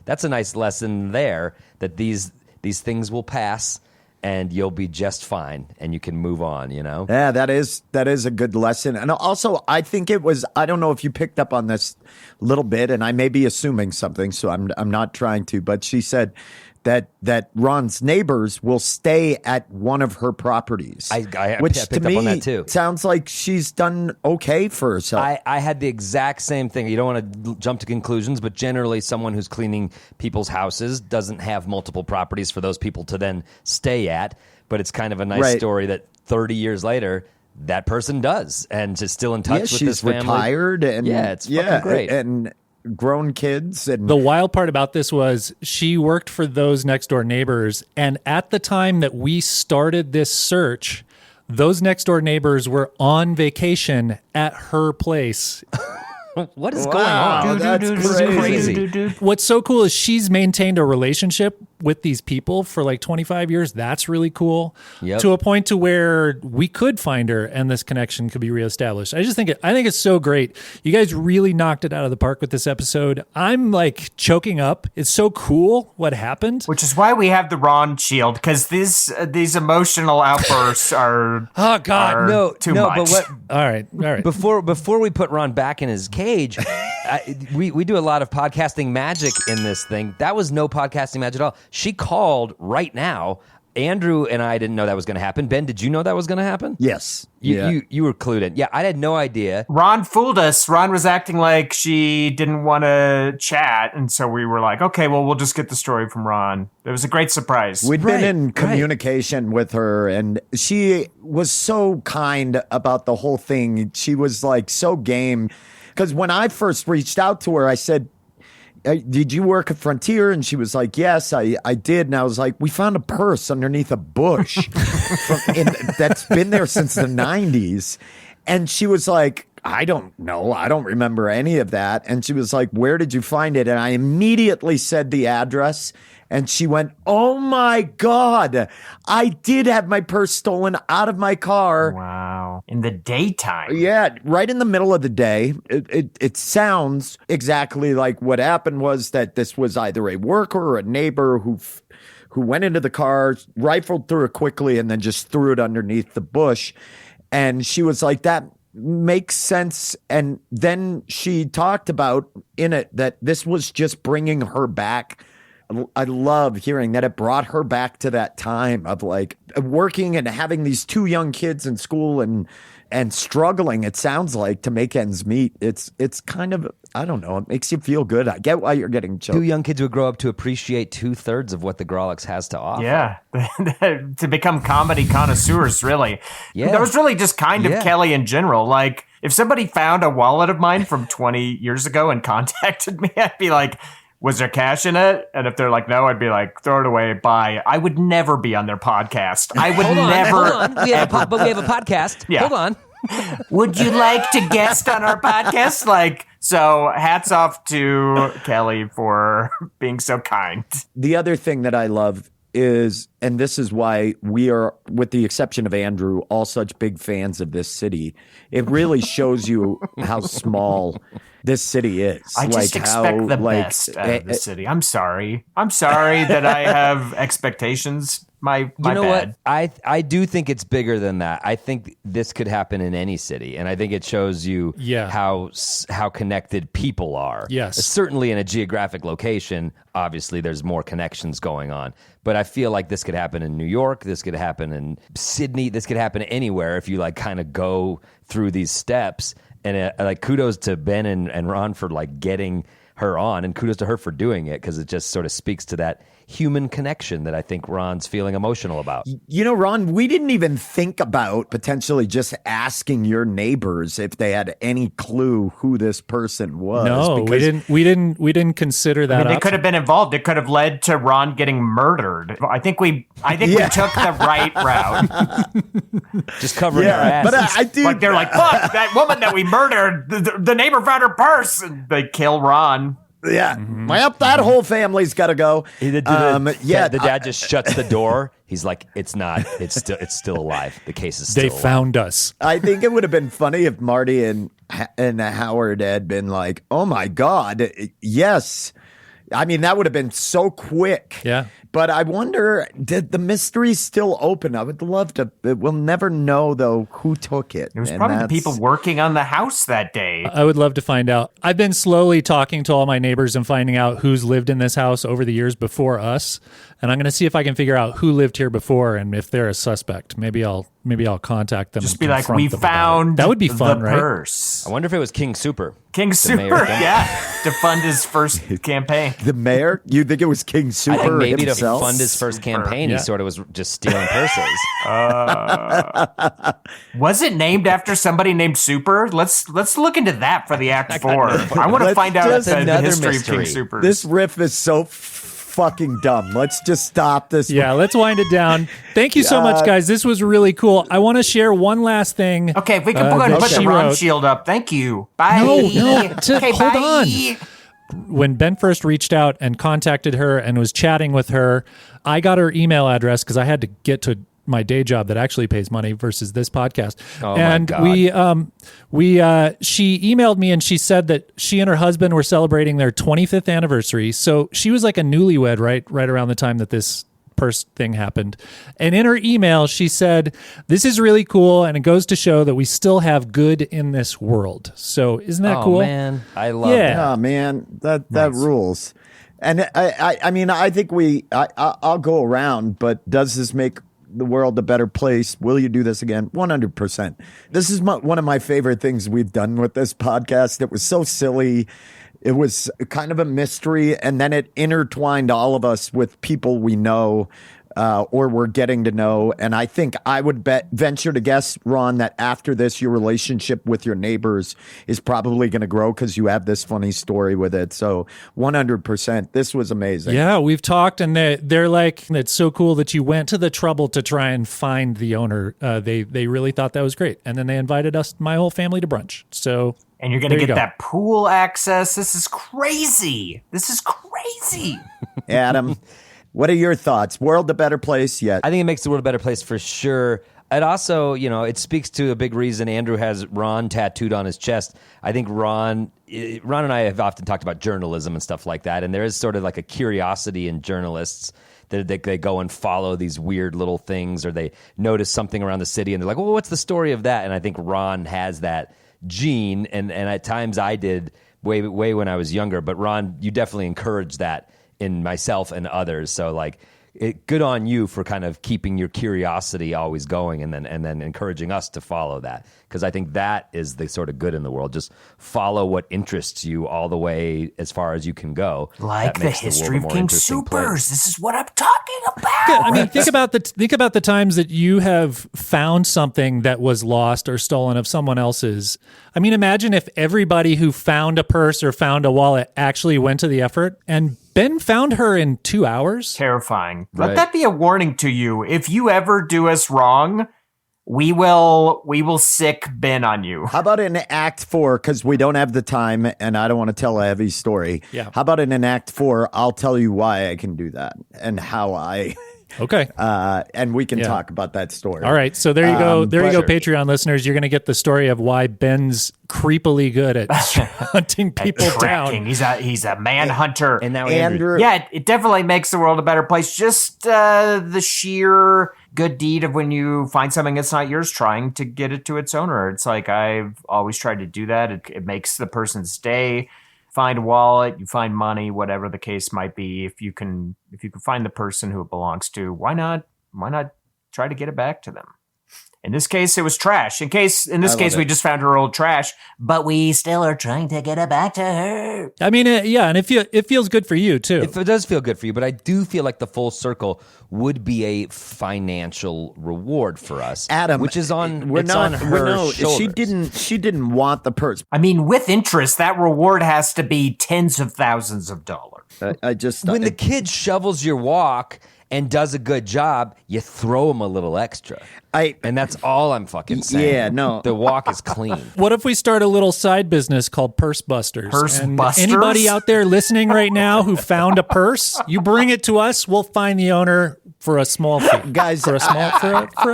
S3: That's a nice lesson there, that these things will pass and you'll be just fine and you can move on, you know?
S1: Yeah, that is a good lesson. And also, I think it was, I don't know if you picked up on this little bit, and I may be assuming something, so I'm not trying to, but she said that Ron's neighbors will stay at one of her properties.
S3: I
S1: which
S3: picked
S1: to
S3: up
S1: me
S3: on that too.
S1: Sounds like she's done okay for herself.
S3: I had the exact same thing. You don't want to jump to conclusions, but generally someone who's cleaning people's houses doesn't have multiple properties for those people to then stay at. But it's kind of a nice story that 30 years later, that person does and is still in touch with
S1: she's
S3: this family.
S1: Retired and
S3: it's fucking great.
S1: And grown kids. And
S4: The wild part about this was she worked for those next door neighbors. And at the time that we started this search, those next door neighbors were on vacation at her place.
S3: What is going on?
S1: That's
S3: This is crazy.
S4: What's so cool is she's maintained a relationship with these people for like 25 years. That's really cool.
S3: Yep.
S4: To a point to where we could find her and this connection could be reestablished. I think it's so great. You guys really knocked it out of the park with this episode. I'm like choking up. It's so cool what happened.
S2: which is why we have the Ron shield, because these emotional outbursts are
S4: Oh God,
S2: are too much.
S3: But what?
S4: All right.
S3: Before we put Ron back in his cage, we do a lot of podcasting magic in this thing. That was no podcasting magic at all. She called right now. Andrew and I didn't know that was going to happen. Ben, did you know that was going to happen?
S1: yes.
S3: You were clued in. Yeah, I had no idea.
S2: Ron fooled us. Ron was acting like she didn't want to chat, and so we were like, okay, well, we'll just get the story from Ron. It was a great surprise.
S1: We'd been in
S3: right.
S1: communication with her, and she was so kind about the whole thing. She was like so game. Because when I first reached out to her, I said, did you work at Frontier? And she was like, yes, I did. And I was like, we found a purse underneath a bush that's been there since the 90s. And she was like, I don't know. I don't remember any of that. And she was like, where did you find it? And I immediately said the address. And she went, oh my God, I did have my purse stolen out of my car.
S2: Wow. In the daytime.
S1: Yeah, right in the middle of the day. It sounds exactly like what happened was that this was either a worker or a neighbor who went into the car, rifled through it quickly, and then just threw it underneath the bush. And she was like, that makes sense. And then she talked about in it that this was just bringing her back. I love hearing that it brought her back to that time of like working and having these 2 young kids in school and struggling, it sounds like, to make ends meet. It's kind of, I don't know, it makes you feel good. I get why you're getting choked.
S3: 2 young kids who grow up to appreciate 2/3 of what the Grawlix has to offer.
S2: Yeah, to become comedy connoisseurs, really.
S3: Yeah.
S2: That was really just kind of
S3: Yeah.
S2: Kelly in general. Like, if somebody found a wallet of mine from 20 years ago and contacted me, I'd be like, was there cash in it? And if they're like, no, I'd be like, throw it away, bye. I would never be on their podcast. I would never.
S3: Hold on. We have a podcast.
S2: Yeah.
S3: Hold on.
S2: Would you like to guest on our podcast? Like, so hats off to Kelly for being so kind.
S1: The other thing that I love is, and this is why we are, with the exception of Andrew, all such big fans of this city. It really shows you how small this city is.
S2: I just expect the best out of the city. I'm sorry that I have expectations. My
S3: You know
S2: bad.
S3: what? I do think it's bigger than that. I think this could happen in any city, and I think it shows you how connected people are.
S4: Yes.
S3: Certainly in a geographic location, obviously there's more connections going on. But I feel like this could happen in New York, this could happen in Sydney, this could happen anywhere if you like kind of go through these steps. And like kudos to Ben and Ron for like getting her on, and kudos to her for doing it, because it just sort of speaks to that human connection that I think Ron's feeling emotional about.
S1: You know, Ron, we didn't even think about potentially just asking your neighbors if they had any clue who this person was.
S4: No, we didn't consider that.
S2: They could have been involved. It could have led to Ron getting murdered. I think we took the right route.
S3: Just covering our asses.
S1: But I do.
S2: Like they're like, fuck, that woman that we murdered, the neighbor found her purse, and they kill Ron.
S1: Yeah. Well, that whole family's got to go.
S3: The dad just shuts the door. He's like, it's still alive. The case is still alive.
S4: They found us.
S1: I think it would have been funny if Marty and Howard had been like, oh my God, yes. I mean, that would have been so quick.
S4: Yeah.
S1: But I wonder, did the mystery still open? I would love to. We'll never know, though, who took it.
S2: It was probably the people working on the house that day.
S4: I would love to find out. I've been slowly talking to all my neighbors and finding out who's lived in this house over the years before us. And I'm going to see if I can figure out who lived here before and if they're a suspect. Maybe I'll contact them.
S2: Just
S4: and
S2: be like,
S4: confront
S2: we
S4: them about
S2: found
S4: it. That would be fun,
S2: the
S4: right?
S2: purse.
S3: I wonder if it was King Super.
S2: King Super, to fund his first campaign.
S1: The mayor? You think it was King Super
S3: I think maybe
S1: himself?
S3: to fund his first campaign, he sort of was just stealing purses.
S2: Was it named after somebody named Super? Let's look into that for the Act 4. I want to find out the history of King Super.
S1: This riff is so fucking dumb. Let's just stop this.
S4: Yeah, let's wind it down. Thank you so much, guys. This was really cool. I want to share one last thing.
S2: Okay, if we can put the Ron shield up. Thank you. Bye.
S4: No.
S2: Okay,
S4: hold
S2: bye.
S4: on. When Ben first reached out and contacted her and was chatting with her, I got her email address because I had to get to my day job that actually pays money versus this podcast.
S3: Oh,
S4: and
S3: my God.
S4: she emailed me and she said that she and her husband were celebrating their 25th anniversary. So she was like a newlywed right around the time that this purse thing happened. And in her email, she said, "This is really cool, and it goes to show that we still have good in this world." So isn't that cool?
S3: Oh, man. I love that.
S1: Oh, man, that rules. And I mean, I think I'll go around, but does this make the world a better place? Will you do this again? 100%. This is one of my favorite things we've done with this podcast. It was so silly. It was kind of a mystery, and then it intertwined all of us with people we know or we're getting to know. And I think I would venture to guess, Ron, that after this, your relationship with your neighbors is probably going to grow because you have this funny story with it. So 100%, this was amazing.
S4: Yeah, we've talked, and they're like, it's so cool that you went to the trouble to try and find the owner. They really thought that was great. And then they invited us, my whole family, to brunch. So...
S2: And you're going to get that pool access. This is crazy.
S1: Adam, what are your thoughts? World a better place yet?
S3: I think it makes the world a better place for sure. It also, it speaks to a big reason Andrew has Ron tattooed on his chest. I think Ron and I have often talked about journalism and stuff like that, and there is sort of like a curiosity in journalists that they go and follow these weird little things, or they notice something around the city and they're like, well, what's the story of that? And I think Ron has that gene, and at times I did way when I was younger, but Ron, you definitely encourage that in myself and others. So like, good on you for kind of keeping your curiosity always going, and then encouraging us to follow that, because I think that is the sort of good in the world. Just follow what interests you all the way as far as you can go.
S2: Like the history of King Supers. This is what I'm talking about.
S4: Yeah, I mean, think about the times that you have found something that was lost or stolen of someone else's. I mean, imagine if everybody who found a purse or found a wallet actually went to the effort, and Ben found her in 2 hours.
S2: Terrifying.
S3: Right.
S2: Let that be a warning to you. If you ever do us wrong, we will sick Ben on you.
S1: How about in Act 4, because we don't have the time and I don't want to tell a heavy story.
S4: Yeah.
S1: How about in Act 4, I'll tell you why I can do that and how I
S4: Okay.
S1: And we can
S4: Yeah.
S1: talk about that story.
S4: All right. So there you go. There you go,
S1: but-
S4: Patreon listeners. You're going to get the story of why Ben's creepily good at hunting people
S2: Tracking.
S4: down.
S2: He's a manhunter.
S3: And now
S1: Andrew,
S2: Yeah, it definitely makes the world a better place. Just the sheer good deed of when you find something that's not yours, trying to get it to its owner. It's like I've always tried to do that. It makes the person's day. Find a wallet, you find money, whatever the case might be. If you can find the person who it belongs to, why not try to get it back to them? In this case, it was trash. In this case, we just found her old trash, but we still are trying to get it back to her.
S4: I mean, yeah, and it feels good for you too.
S3: It does feel good for you, but I do feel like the full circle would be a financial reward for us,
S1: Adam,
S3: which is on
S1: we're
S3: it's
S1: not.
S3: on her
S1: no,
S3: shoulders.
S1: she didn't want the purse.
S2: I mean, with interest, that reward has to be tens of thousands of dollars.
S1: I just
S3: When the kid shovels your walk and does a good job, you throw him a little extra. And that's all I'm fucking saying.
S1: Yeah, no.
S3: The walk is clean.
S4: What if we start a little side business called Purse Busters?
S2: Purse
S4: And
S2: Busters?
S4: Anybody out there listening right now who found a purse, you bring it to us. We'll find the owner for a small fee,
S1: Guys,
S4: For a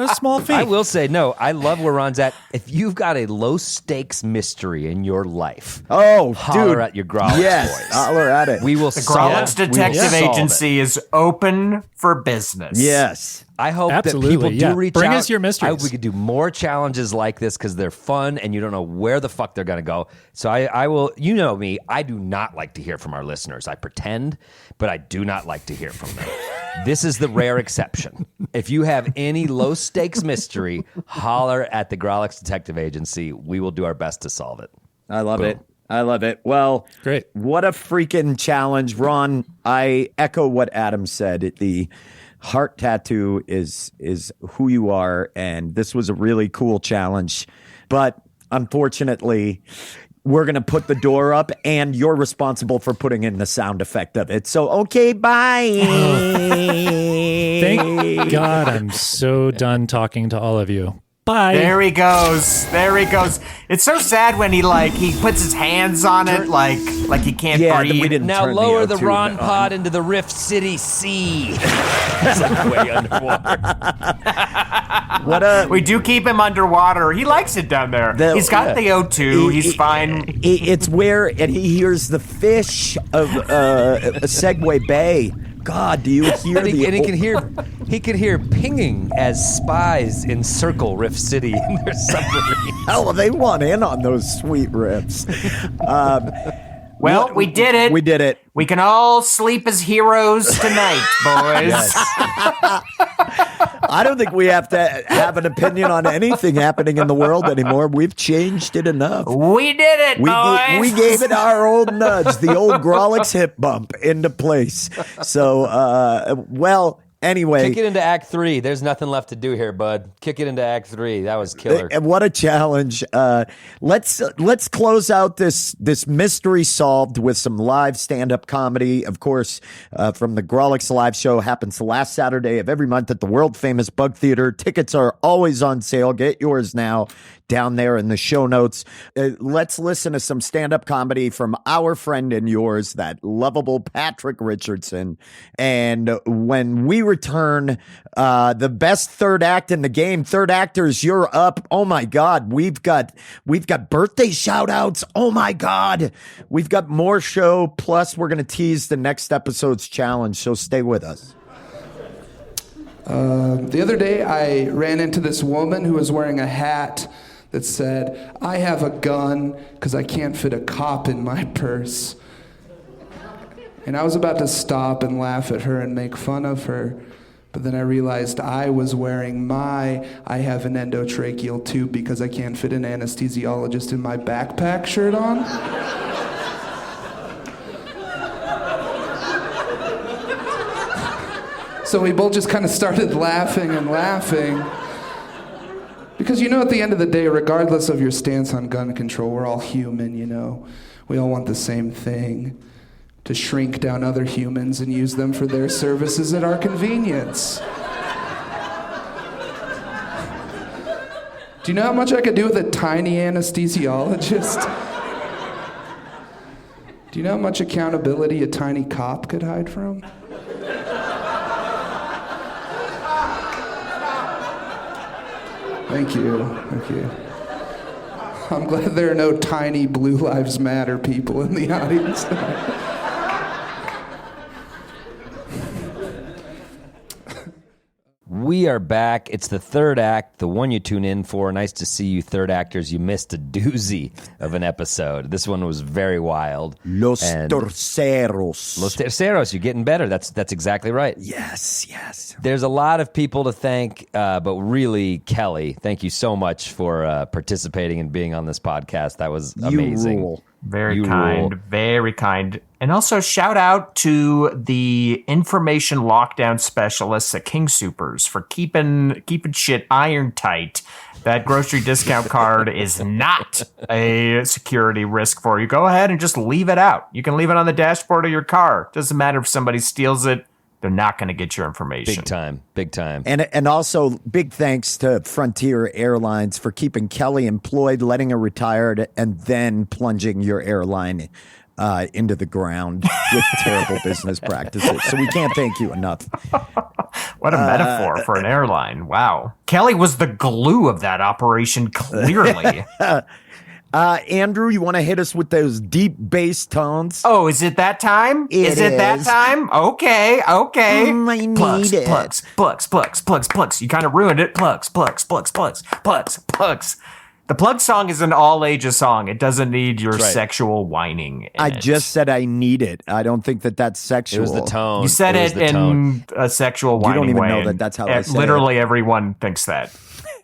S4: small fee.
S3: I will say, no, I love where Ron's at. If you've got a low stakes mystery in your life, holler
S1: dude,
S3: at your Growlix
S1: yes,
S3: boys.
S1: holler at it.
S3: We will
S2: The
S3: solve
S2: Growlix
S3: it. We will
S2: Detective
S3: solve it.
S2: Agency is open for business.
S1: Yes.
S3: I hope
S4: Absolutely,
S3: that people
S4: yeah.
S3: do reach
S4: Bring
S3: out.
S4: us your mysteries.
S3: I hope we could do more challenges like this because they're fun and you don't know where the fuck they're going to go. So I will, you know me, I do not like to hear from our listeners. I pretend, but I do not like to hear from them. This is the rare exception. If you have any low stakes mystery, holler at the Growlix Detective Agency. We will do our best to solve it.
S1: I love it. I love it. Well,
S4: Great.
S1: What a freaking challenge, Ron. I echo what Adam said. The heart tattoo is who you are, and this was a really cool challenge. But unfortunately, we're going to put the door up, and you're responsible for putting in the sound effect of it. So, okay, bye.
S4: Thank God I'm so done talking to all of you. Bye.
S2: There he goes. There he goes. It's so sad when he puts his hands on it like he can't breathe.
S1: we didn't
S3: Now
S1: turn
S3: lower the
S1: O2
S3: Ron
S1: on.
S3: pod into the Rift City Sea. It's like way underwater.
S2: We do keep him underwater. He likes it down there. He's got the O2. He's fine.
S1: It's where, and he hears the fish of Segway Bay. God, do you hear
S3: And he can hear pinging as spies encircle Rift City in their submarine.
S1: Oh, well, they want in on those sweet riffs.
S2: Well, we did it.
S1: We did it.
S2: We can all sleep as heroes tonight, boys.
S1: I don't think we have to have an opinion on anything happening in the world anymore. We've changed it enough.
S2: We did it, boys.
S1: We gave it our old nudge, the old Growlix hip bump into place. So, well, anyway.
S3: Kick it into Act 3. There's nothing left to do here, bud. Kick it into Act 3. That was killer.
S1: And what a challenge. Let's close out this mystery solved with some live stand-up comedy. Of course, from the Growlix live show, happens the last Saturday of every month at the world-famous Bug Theater. Tickets are always on sale. Get yours now down there in the show notes. Let's listen to some stand-up comedy from our friend and yours, that lovable Patrick Richardson. And when we return, the best third act in the game, third actors, you're up. Oh my God. We've got birthday shout outs. Oh my God. We've got more show. Plus we're going to tease the next episode's challenge. So stay with us.
S9: The other day I ran into this woman who was wearing a hat that said, "I have a gun because I can't fit a cop in my purse." And I was about to stop and laugh at her and make fun of her, but then I realized I was wearing my "I have an endotracheal tube because I can't fit an anesthesiologist in my backpack" shirt on. So we both just kind of started laughing and laughing. Because at the end of the day, regardless of your stance on gun control, we're all human, We all want the same thing. To shrink down other humans and use them for their services at our convenience. Do you know how much I could do with a tiny anesthesiologist? Do you know how much accountability a tiny cop could hide from? Thank you. I'm glad there are no tiny Blue Lives Matter people in the audience.
S3: We are back. It's the third act, the one you tune in for. Nice to see you, third actors. You missed a doozy of an episode. This one was very wild.
S1: Los Terceros.
S3: Los Terceros. You're getting better. That's exactly right.
S1: Yes.
S3: There's a lot of people to thank, but really, Kelly, thank you so much for participating and being on this podcast. That was amazing.
S1: You rule.
S2: Very kind. And also shout out to the information lockdown specialists at King Soopers for keeping shit iron tight. That grocery discount card is not a security risk for you. Go ahead and just leave it out. You can leave it on the dashboard of your car. Doesn't matter if somebody steals it. They're not going to get your information.
S3: Big time.
S1: And also, big thanks to Frontier Airlines for keeping Kelly employed, letting her retired, and then plunging your airline into the ground with terrible business practices. So we can't thank you enough.
S2: What a metaphor for an airline. Wow. Kelly was the glue of that operation, clearly.
S1: Andrew, you want to hit us with those deep bass tones?
S2: Oh, is it that time? Is it that time? Okay.
S1: I need
S2: Plugs. You kind of ruined it. Plugs. The plug song is an all-ages song. It doesn't need your sexual whining in it.
S1: just said I need it. I don't think that's sexual.
S3: It was the tone.
S2: You said it in a sexual whining way.
S1: You don't even know that's how they say it.
S2: Literally everyone thinks that.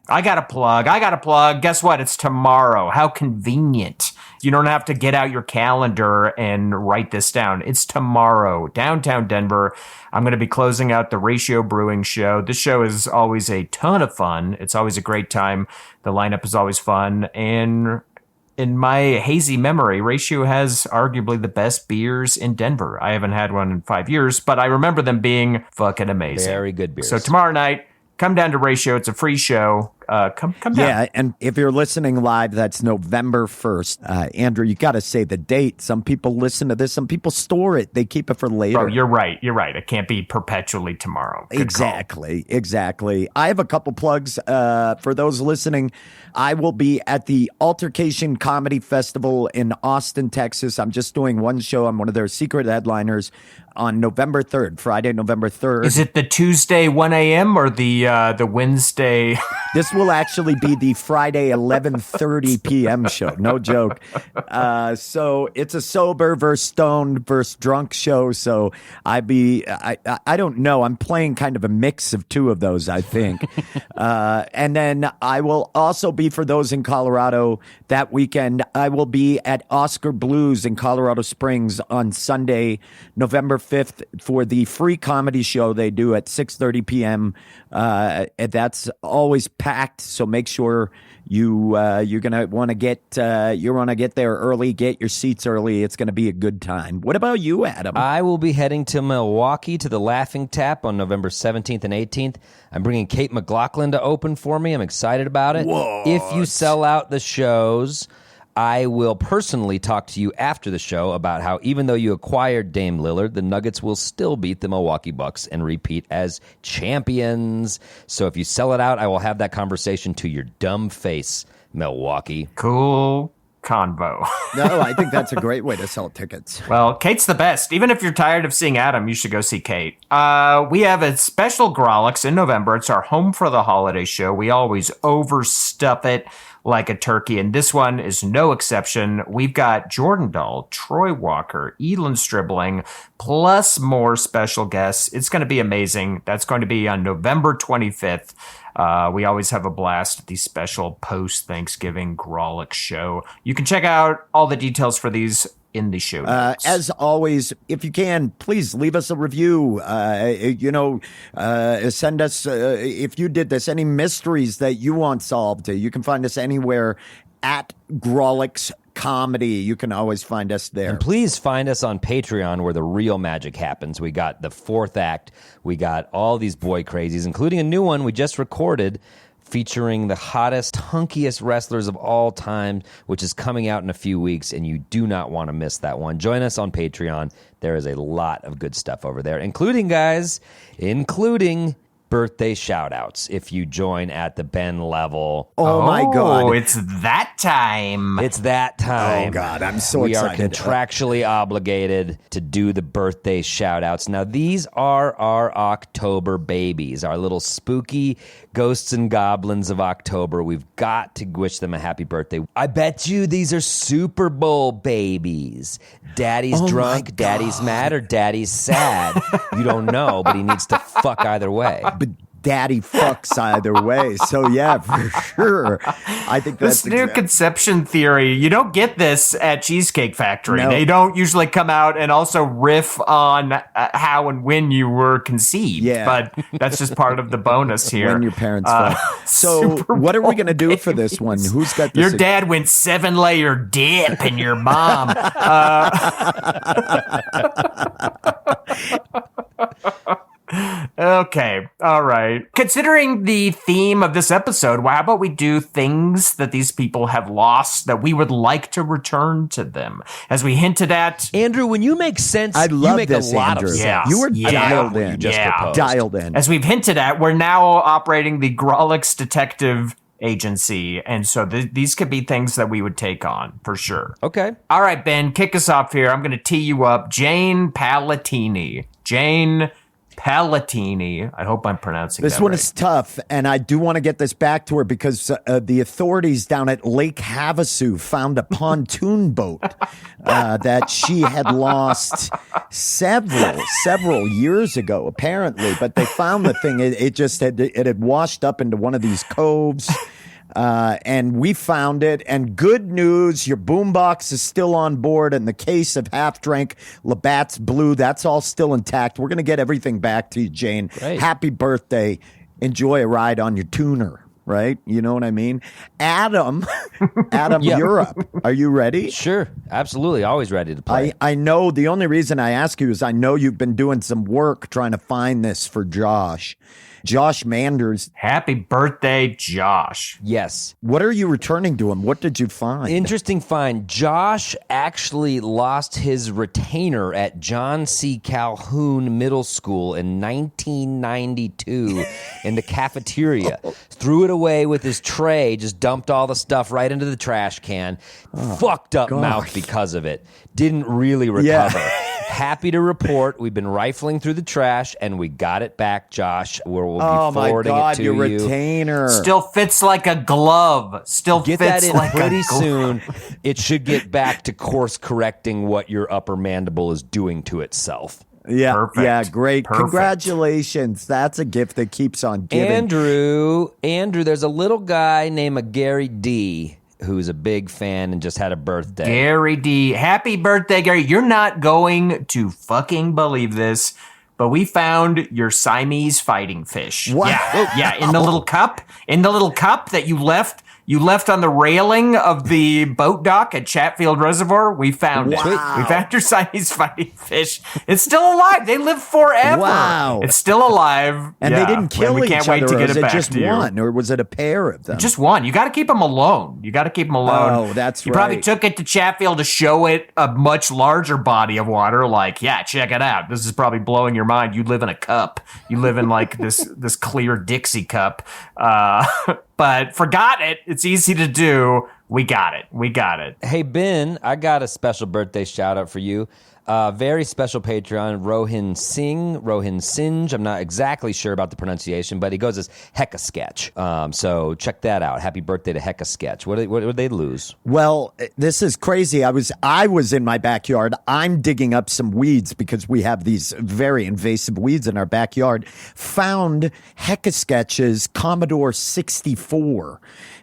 S2: I got a plug. Guess what? It's tomorrow. How convenient. You don't have to get out your calendar and write this down. It's tomorrow, downtown Denver. I'm going to be closing out the Ratio Brewing show. This show is always a ton of fun. It's always a great time. The lineup is always fun. And in my hazy memory, Ratio has arguably the best beers in Denver. I haven't had one in 5 years, but I remember them being fucking amazing.
S3: Very good beers.
S2: So tomorrow night, come down to Ratio. It's a free show. Come down.
S1: Yeah, and if you're listening live, that's November 1st. Andrew, you got to say the date. Some people listen to this. Some people store it. They keep it for later.
S2: Oh, you're right. It can't be perpetually tomorrow. Good
S1: Exactly. I have a couple plugs for those listening. I will be at the Altercation Comedy Festival in Austin, Texas. I'm just doing one show. I'm one of their secret headliners on November 3rd, Friday, November 3rd.
S2: Is it the Tuesday 1 a.m. or the Wednesday?
S1: This will actually be the Friday 11:30 p.m. show. No joke. So it's a sober versus stoned versus drunk show. So I don't know. I'm playing kind of a mix of two of those, I think. And then I will also be, for those in Colorado that weekend, I will be at Oscar Blues in Colorado Springs on Sunday, November 5th for the free comedy show they do at 6:30 p.m. That's always packed, so make sure you're gonna want to get there early, get your seats early. It's gonna be a good time. What about you, Adam?
S3: I will be heading to Milwaukee to the Laughing Tap on November 17th and 18th. I'm bringing Kate McLaughlin to open for me. I'm excited about it.
S1: What?
S3: If you sell out the shows, I will personally talk to you after the show about how even though you acquired Dame Lillard, the Nuggets will still beat the Milwaukee Bucks and repeat as champions. So if you sell it out, I will have that conversation to your dumb face, Milwaukee.
S2: Cool convo.
S1: No, I think that's a great way to sell tickets.
S2: Well, Kate's the best. Even if you're tired of seeing Adam, you should go see Kate. We have a special Grolix in November. It's our Home for the Holiday show. We always overstuff it like a turkey, and this one is no exception. We've got Jordan Dahl, Troy Walker, Elon Stribling, plus more special guests. It's going to be amazing. That's going to be on November 25th. We always have a blast at the special post-Thanksgiving Grolix show. You can check out all the details for these in the show notes.
S1: As always, if you can, please leave us a review. Send us, if you did this, any mysteries that you want solved. You can find us anywhere at Grolix Comedy. You can always find us there.
S3: And please find us on Patreon where the real magic happens. We got the fourth act. We got all these boy crazies, including a new one we just recorded featuring the hottest, hunkiest wrestlers of all time, which is coming out in a few weeks, and you do not want to miss that one. Join us on Patreon. There is a lot of good stuff over there, including birthday shout-outs if you join at the Ben level.
S1: Oh my God.
S2: it's that time.
S3: It's that time.
S1: Oh, God, I'm so
S3: we
S1: excited.
S3: We are contractually obligated to do the birthday shout-outs. Now, these are our October babies, our little spooky ghosts and goblins of October. We've got to wish them a happy birthday. I bet you these are Super Bowl babies. Daddy's drunk, Daddy's mad, or Daddy's sad. You don't know, but he needs to fuck either way.
S1: But Daddy fucks either way. So yeah, for sure. I think that's
S2: this new conception theory. You don't get this at Cheesecake Factory.
S1: No.
S2: They don't usually come out and also riff on how and when you were conceived.
S1: Yeah.
S2: But that's just part of the bonus here.
S1: when your parents fuck. So
S2: Super
S1: what are we
S2: Bowl
S1: going to do for this one? Who's got this?
S2: Your dad went 7-layer dip and your mom. Okay. All right. Considering the theme of this episode, how about we do things that these people have lost that we would like to return to them? As we hinted at.
S3: Andrew, when you make sense,
S1: I love
S3: you make
S1: this,
S3: a lot
S1: Andrew.
S3: of sense.
S2: Yeah.
S1: You were
S2: Yeah.
S1: dialed
S3: What
S1: in.
S3: you just
S2: Yeah.
S3: proposed.
S1: Dialed in.
S2: As we've hinted at, we're now operating the Grawlix Detective Agency. And so these could be things that we would take on for sure.
S3: Okay.
S2: All right, Ben, kick us off here. I'm going to tee you up. Jane Palatini. Jane Palatini. I hope I'm pronouncing
S1: This
S2: that
S1: one
S2: right.
S1: is tough, and I do want to get this back to her because the authorities down at Lake Havasu found a pontoon boat that she had lost several years ago, apparently. But they found the thing; it had washed up into one of these coves. And we found it. And good news, your boombox is still on board, and the case of half-drank Labatt's Blue, that's all still intact. We're going to get everything back to you, Jane.
S3: Great.
S1: Happy birthday. Enjoy a ride on your tuner, right? You know what I mean? Adam,
S3: Yeah.
S1: you're up. Are you ready?
S3: Sure. Absolutely. Always ready to play.
S1: I know the only reason I ask you is I know you've been doing some work trying to find this for Josh. Josh Manders.
S2: Happy birthday, Josh.
S3: Yes.
S1: What are you returning to him? What did you find?
S3: Interesting find. Josh actually lost his retainer at John C. Calhoun Middle School in 1992 in the cafeteria. Threw it away with his tray, just dumped all the stuff right into the trash can. Fucked up mouth because of it. Didn't really recover. Happy to report we've been rifling through the trash and we got it back, Josh. We'll be forwarding it to
S1: your
S3: you.
S1: retainer.
S2: Still fits like a glove. Still
S3: Get
S2: fits
S3: that in
S2: like
S3: pretty
S2: a glove.
S3: soon. It should get back to course correcting what your upper mandible is doing to itself.
S1: Yeah,
S2: Perfect.
S1: yeah, great.
S2: Perfect.
S1: Congratulations. That's a gift that keeps on giving.
S3: Andrew, there's a little guy named Gary D who's a big fan and just had a birthday.
S2: Gary D. Happy birthday, Gary. You're not going to fucking believe this, but we found your Siamese fighting fish.
S1: What?
S2: Yeah, in the little cup. In the little cup that you left on the railing of the boat dock at Chatfield Reservoir. We found it.
S1: Wow.
S2: We found your Siamese fighting fish. It's still alive. They live forever.
S1: Wow.
S2: It's still alive.
S1: And
S2: Yeah.
S1: they didn't kill
S2: we
S1: each
S2: can't
S1: other,
S2: wait to
S1: or
S2: get
S1: was
S2: it
S1: it
S2: back
S1: just
S2: to you.
S1: one, or was it a pair of them?
S2: Just one. You got to keep them alone.
S1: Oh, that's
S2: You probably
S1: right.
S2: took it to Chatfield to show it a much larger body of water. Like, yeah, check it out. This is probably blowing your mind. You live in a cup. You live in like this clear Dixie cup. But forgot it. It's easy to do. We got it.
S3: Hey, Ben, I got a special birthday shout out for you. Very special Patreon, Rohin Singe. I'm not exactly sure about the pronunciation, but he goes as Hecka Sketch. So check that out. Happy birthday to Hecka Sketch. What did they lose?
S1: Well, this is crazy. I was in my backyard. I'm digging up some weeds because we have these very invasive weeds in our backyard. Found Hecka Sketch's Commodore 64.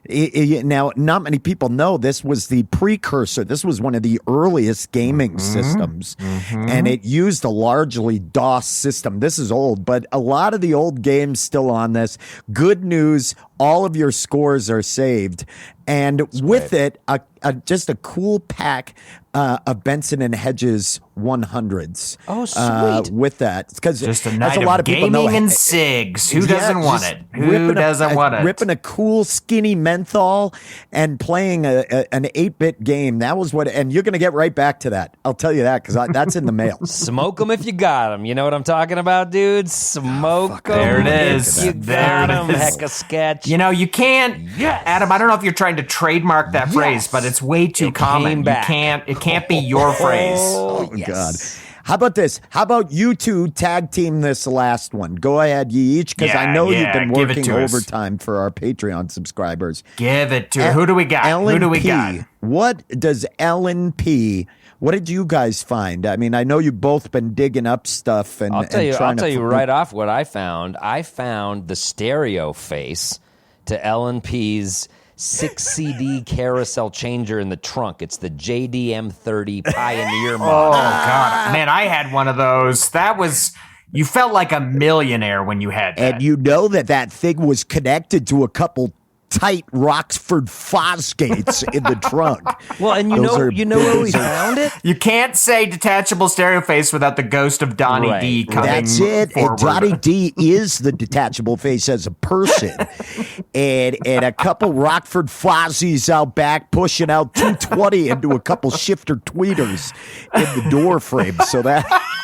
S1: Now, not many people know this was the precursor. This was one of the earliest gaming systems, and it used a largely DOS system. This is old, but a lot of the old games still on this. Good news, all of your scores are saved. And with it, just a cool pack of Benson and Hedges 100s.
S3: Oh, sweet.
S1: With that. Because
S2: Just a
S1: as
S2: night
S1: a lot
S2: of
S1: of people know,
S2: gaming and cigs. Who doesn't want
S1: just
S2: it? Who doesn't want it?
S1: Ripping a cool, skinny menthol and playing an 8-bit game. That was what, and you're going to get right back to that. I'll tell you that because that's in the mail.
S3: Smoke them if you got them. You know what I'm talking about, dude? Smoke them.
S2: There it is.
S3: If you
S2: There
S3: got
S2: it
S3: them.
S2: is.
S3: Heck of sketch.
S2: You know, you can't.
S3: Yes.
S2: Adam, I don't know if you're trying to trademark that phrase, but it's way too
S3: It
S2: common.
S3: came back.
S2: It can't be your phrase.
S1: Oh,
S3: yes.
S1: God. How about this? How about you two tag team this last one? Go ahead, you each, because I know you've been
S2: give it
S1: working
S2: to us.
S1: overtime for our Patreon subscribers.
S2: Give it to who do we got?
S1: Ellen
S2: Who do we
S1: P.
S2: got?
S1: What does Ellen P. What did you guys find? I mean, I know you've both been digging up stuff and
S3: I'll tell you
S1: trying to
S3: right off what I found. I found the stereo face to Ellen P's 6 CD carousel changer in the trunk. It's the JDM30 Pioneer
S2: Oh,
S3: model.
S2: God. Man, I had one of those. You felt like a millionaire when you had that.
S1: And you know that thing was connected to a couple tight Roxford Fosgates in the trunk.
S3: Well, and you
S1: Those
S3: know
S1: are-
S3: where we
S1: those are-
S3: found it?
S2: You can't say detachable stereo face without the ghost of Donnie
S3: Right.
S2: D coming
S1: That's it. And
S2: forward.
S1: Donnie D is the detachable face as a person. and a couple Rockford Fozzies out back pushing out 220 into a couple shifter tweeters in the door frame. So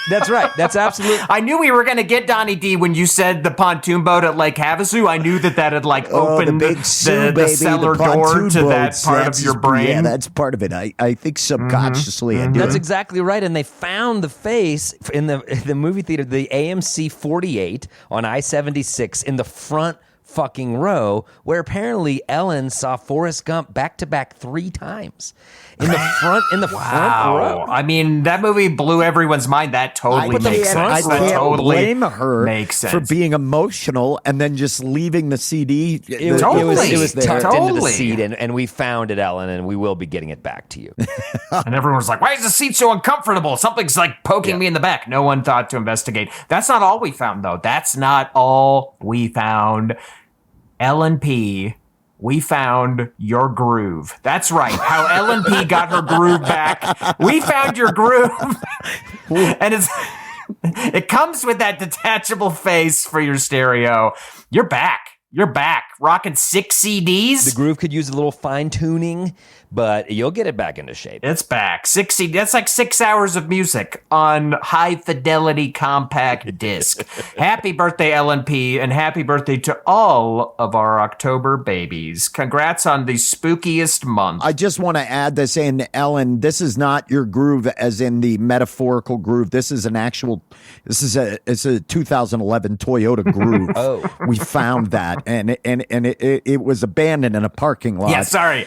S3: That's right. That's absolute.
S2: I knew we were going to get Donnie D when you said the pontoon boat at Lake Havasu. I knew that had like opened
S1: the big Sue,
S2: the
S1: baby,
S2: cellar
S1: the
S2: door
S1: pontoon
S2: to that
S1: boats.
S2: part
S1: That's
S2: of your
S1: just-
S2: brain.
S1: Yeah, that's part of it. I think subconsciously I do.
S3: That's exactly right. And they found the face in the movie theater, the AMC 48 on I-76 in the front fucking row, where apparently Ellen saw Forrest Gump back to back 3 times in the front front row.
S2: I mean, that movie blew everyone's mind. That totally makes sense.
S1: I
S2: That
S1: can't
S2: totally
S1: blame her
S2: makes sense.
S1: for being emotional and then just leaving the CD.
S3: It was
S2: there.
S3: tucked into the
S2: Totally.
S3: seat, and we found it, Ellen, and we will be getting it back to you.
S2: And everyone was like, why is the seat so uncomfortable? Something's like poking me in the back. No one thought to investigate. That's not all we found, though. That's not all we found. Ellen P., we found your groove. That's right. How Ellen P. got her groove back. We found your groove. And it comes with that detachable face for your stereo. You're back. You're back. Rocking 6 CDs.
S3: The groove could use a little fine tuning, but you'll get it back into shape.
S2: It's back. 6 CDs. That's like 6 hours of music on high fidelity compact disc. Happy birthday, Ellen P. And happy birthday to all of our October babies. Congrats on the spookiest month.
S1: I just want to add this in, Ellen. This is not your groove as in the metaphorical groove. This is it's a 2011 Toyota Groove.
S3: Oh.
S1: We found that, and it was abandoned in a parking lot.
S2: Yeah, sorry.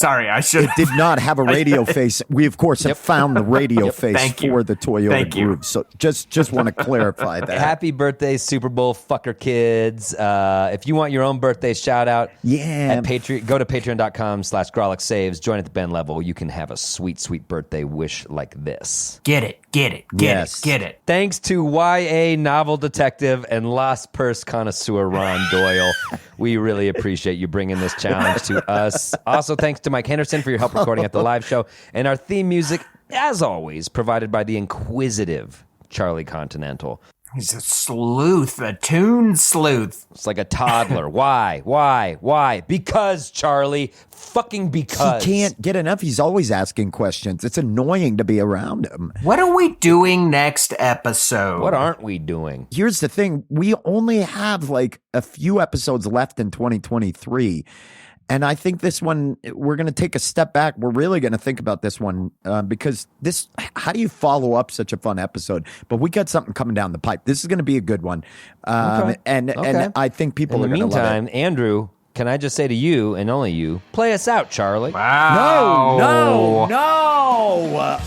S2: I should.
S1: It did not have a radio face. We, of course, have found the radio face
S2: Thank you.
S1: for the Toyota
S2: Thank you.
S1: Groove. So just want to clarify that.
S3: Happy birthday, Super Bowl fucker kids. If you want your own birthday shout out,
S1: Yeah.
S3: at Patreon, go to patreon.com/Grolic Saves. Join at the Ben level. You can have a sweet, sweet birthday wish like this.
S2: Get it.
S1: Yes.
S2: Get it.
S3: Thanks to YA novel detective and Lost Purse connoisseur Ron Doyle. We really appreciate you bringing this challenge to us. Also, thanks to Mike Henderson for your help recording at the live show. And our theme music, as always, provided by the inquisitive Charlie Continental.
S2: He's a sleuth, a tune sleuth.
S3: It's like a toddler. Why? Because, Charlie. Fucking because.
S1: He can't get enough. He's always asking questions. It's annoying to be around him.
S2: What are we doing next episode?
S3: What aren't we doing?
S1: Here's the thing. We only have like a few episodes left in 2023. And I think this one, we're going to take a step back. We're really going to think about this one because how do you follow up such a fun episode? But we got something coming down the pipe. This is going to be a good one.
S3: Okay.
S1: And I think people
S3: In
S1: are
S3: the
S1: going to love it.
S3: meantime, Andrew, can I just say to you and only you, play us out, Charlie?
S2: Wow.
S1: No.